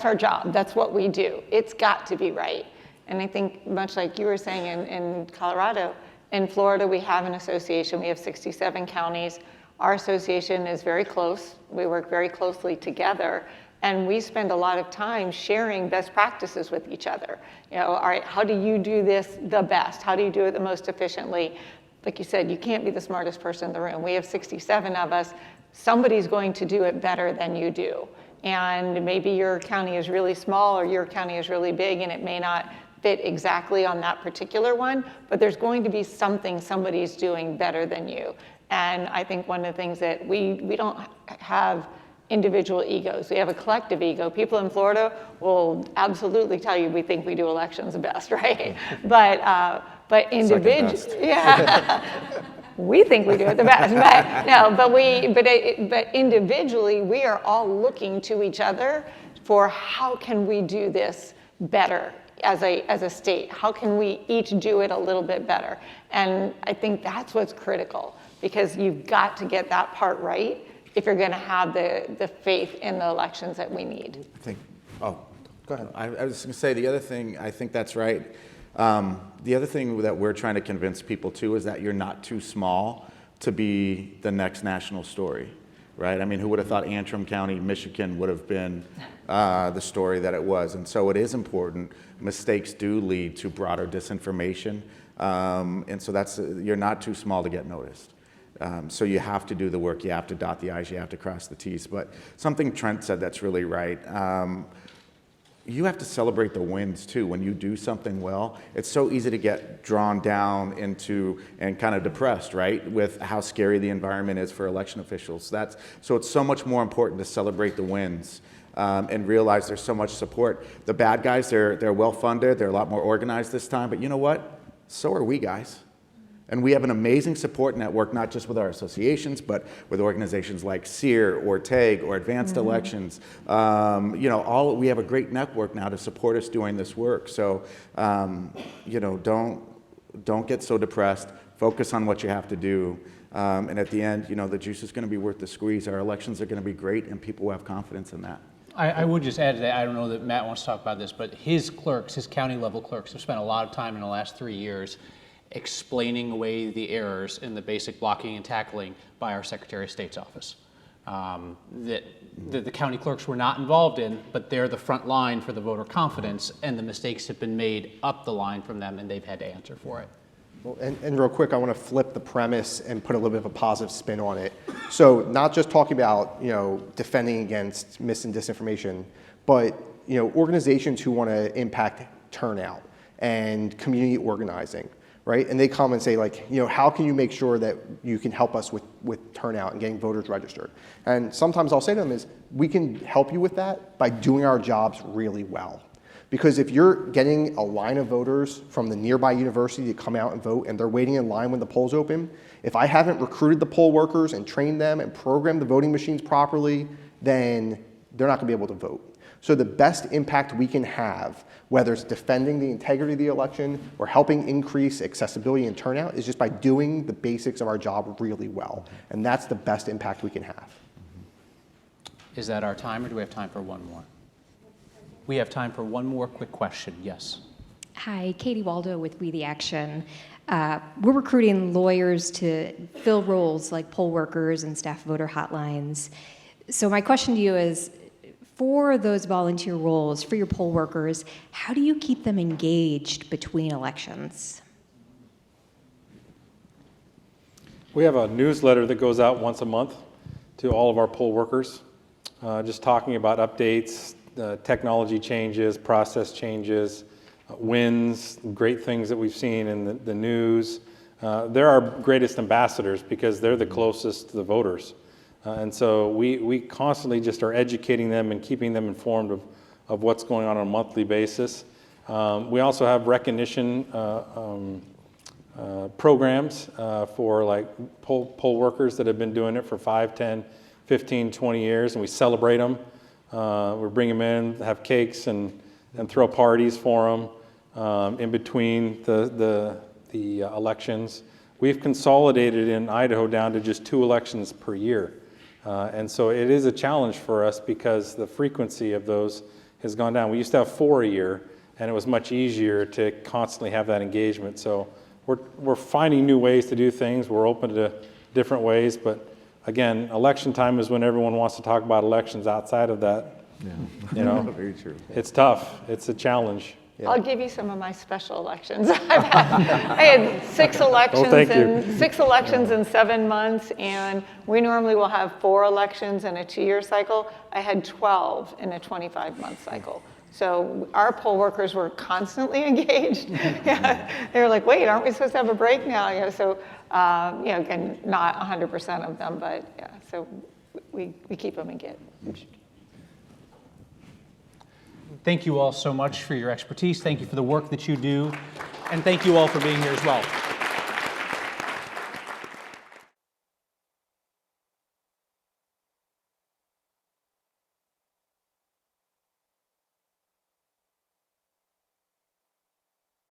our job. That's what we do. It's got to be right. And I think much like you were saying in Colorado, in Florida, we have an association. We have 67 counties. Our association is very close. We work very closely together. And we spend a lot of time sharing best practices with each other. All right, how do you do this the best? How do you do it the most efficiently? Like you said, you can't be the smartest person in the room. We have 67 of us. Somebody's going to do it better than you do. And maybe your county is really small or your county is really big and it may not fit exactly on that particular one, but there's going to be something somebody's doing better than you. And I think one of the things that we don't have individual egos. We have a collective ego. People in Florida will absolutely tell you we think we do elections the best, right? But individually, yeah, we think we do it the best. But individually, we are all looking to each other for how can we do this better as a state? How can we each do it a little bit better? And I think that's what's critical, because you've got to get that part right if you're going to have the faith in the elections that we need. I think, oh, go ahead. I was going to say the other thing, I think that's right. The other thing that we're trying to convince people too is that you're not too small to be the next national story, right? I mean, who would have thought Antrim County, Michigan would have been the story that it was? And so it is important. Mistakes do lead to broader disinformation. And so you're not too small to get noticed. So you have to do the work, you have to dot the I's, you have to cross the T's. But something Trent said that's really right. You have to celebrate the wins too. When you do something well, it's so easy to get drawn down into and kind of depressed, right, with how scary the environment is for election officials. So it's so much more important to celebrate the wins and realize there's so much support. The bad guys, they're well funded, they're a lot more organized this time, but you know what? So are we guys. And we have an amazing support network, not just with our associations, but with organizations like CEIR or TAG or Advanced Elections. We have a great network now to support us doing this work. So, don't get so depressed. Focus on what you have to do. And at the end, the juice is going to be worth the squeeze. Our elections are going to be great, and people will have confidence in that. I would just add to that, I don't know that Matt wants to talk about this, but his clerks, his county level clerks, have spent a lot of time in the last 3 years explaining away the errors in the basic blocking and tackling by our Secretary of State's office that the county clerks were not involved in, but they're the front line for the voter confidence, and the mistakes have been made up the line from them, and they've had to answer for it. Well, and real quick, I want to flip the premise and put a little bit of a positive spin on it. So not just talking about, defending against mis and disinformation, but, organizations who want to impact turnout and community organizing, right? And they come and say, how can you make sure that you can help us with turnout and getting voters registered? And sometimes I'll say to them is, we can help you with that by doing our jobs really well. Because if you're getting a line of voters from the nearby university to come out and vote, and they're waiting in line when the polls open, if I haven't recruited the poll workers and trained them and programmed the voting machines properly, then they're not gonna be able to vote. So the best impact we can have, whether it's defending the integrity of the election or helping increase accessibility and turnout, is just by doing the basics of our job really well. And that's the best impact we can have. Is that our time, or do we have time for one more? We have time for one more quick question. Yes. Hi, Katie Waldo with We the Action. We're recruiting lawyers to fill roles like poll workers and staff voter hotlines. So my question to you is, for those volunteer roles, for your poll workers, how do you keep them engaged between elections? We have a newsletter that goes out once a month to all of our poll workers, just talking about updates, technology changes, process changes, wins, great things that we've seen in the news. They're our greatest ambassadors because they're the closest to the voters. And so we constantly just are educating them and keeping them informed of what's going on a monthly basis. We also have recognition programs for like poll workers that have been doing it for 5, 10, 15, 20 years, and we celebrate them. We bring them in, have cakes and throw parties for them in between the elections. We've consolidated in Idaho down to just 2 elections per year. And so it is a challenge for us because the frequency of those has gone down. We used to have 4 a year, and it was much easier to constantly have that engagement. So we're finding new ways to do things. We're open to different ways, but again, election time is when everyone wants to talk about elections. Outside of that, Very true. it's tough. It's a challenge. Yeah. I'll give you some of my special elections. I had 6 elections, thank in 6 elections in 7 months, and we normally will have 4 elections in a 2-year cycle. I had 12 in a 25-month cycle. So our poll workers were constantly engaged. Yeah. They were like, wait, aren't we supposed to have a break now? So again, not 100% of them, but yeah, so we keep them engaged. Thank you all so much for your expertise. Thank you for the work that you do. And thank you all for being here as well.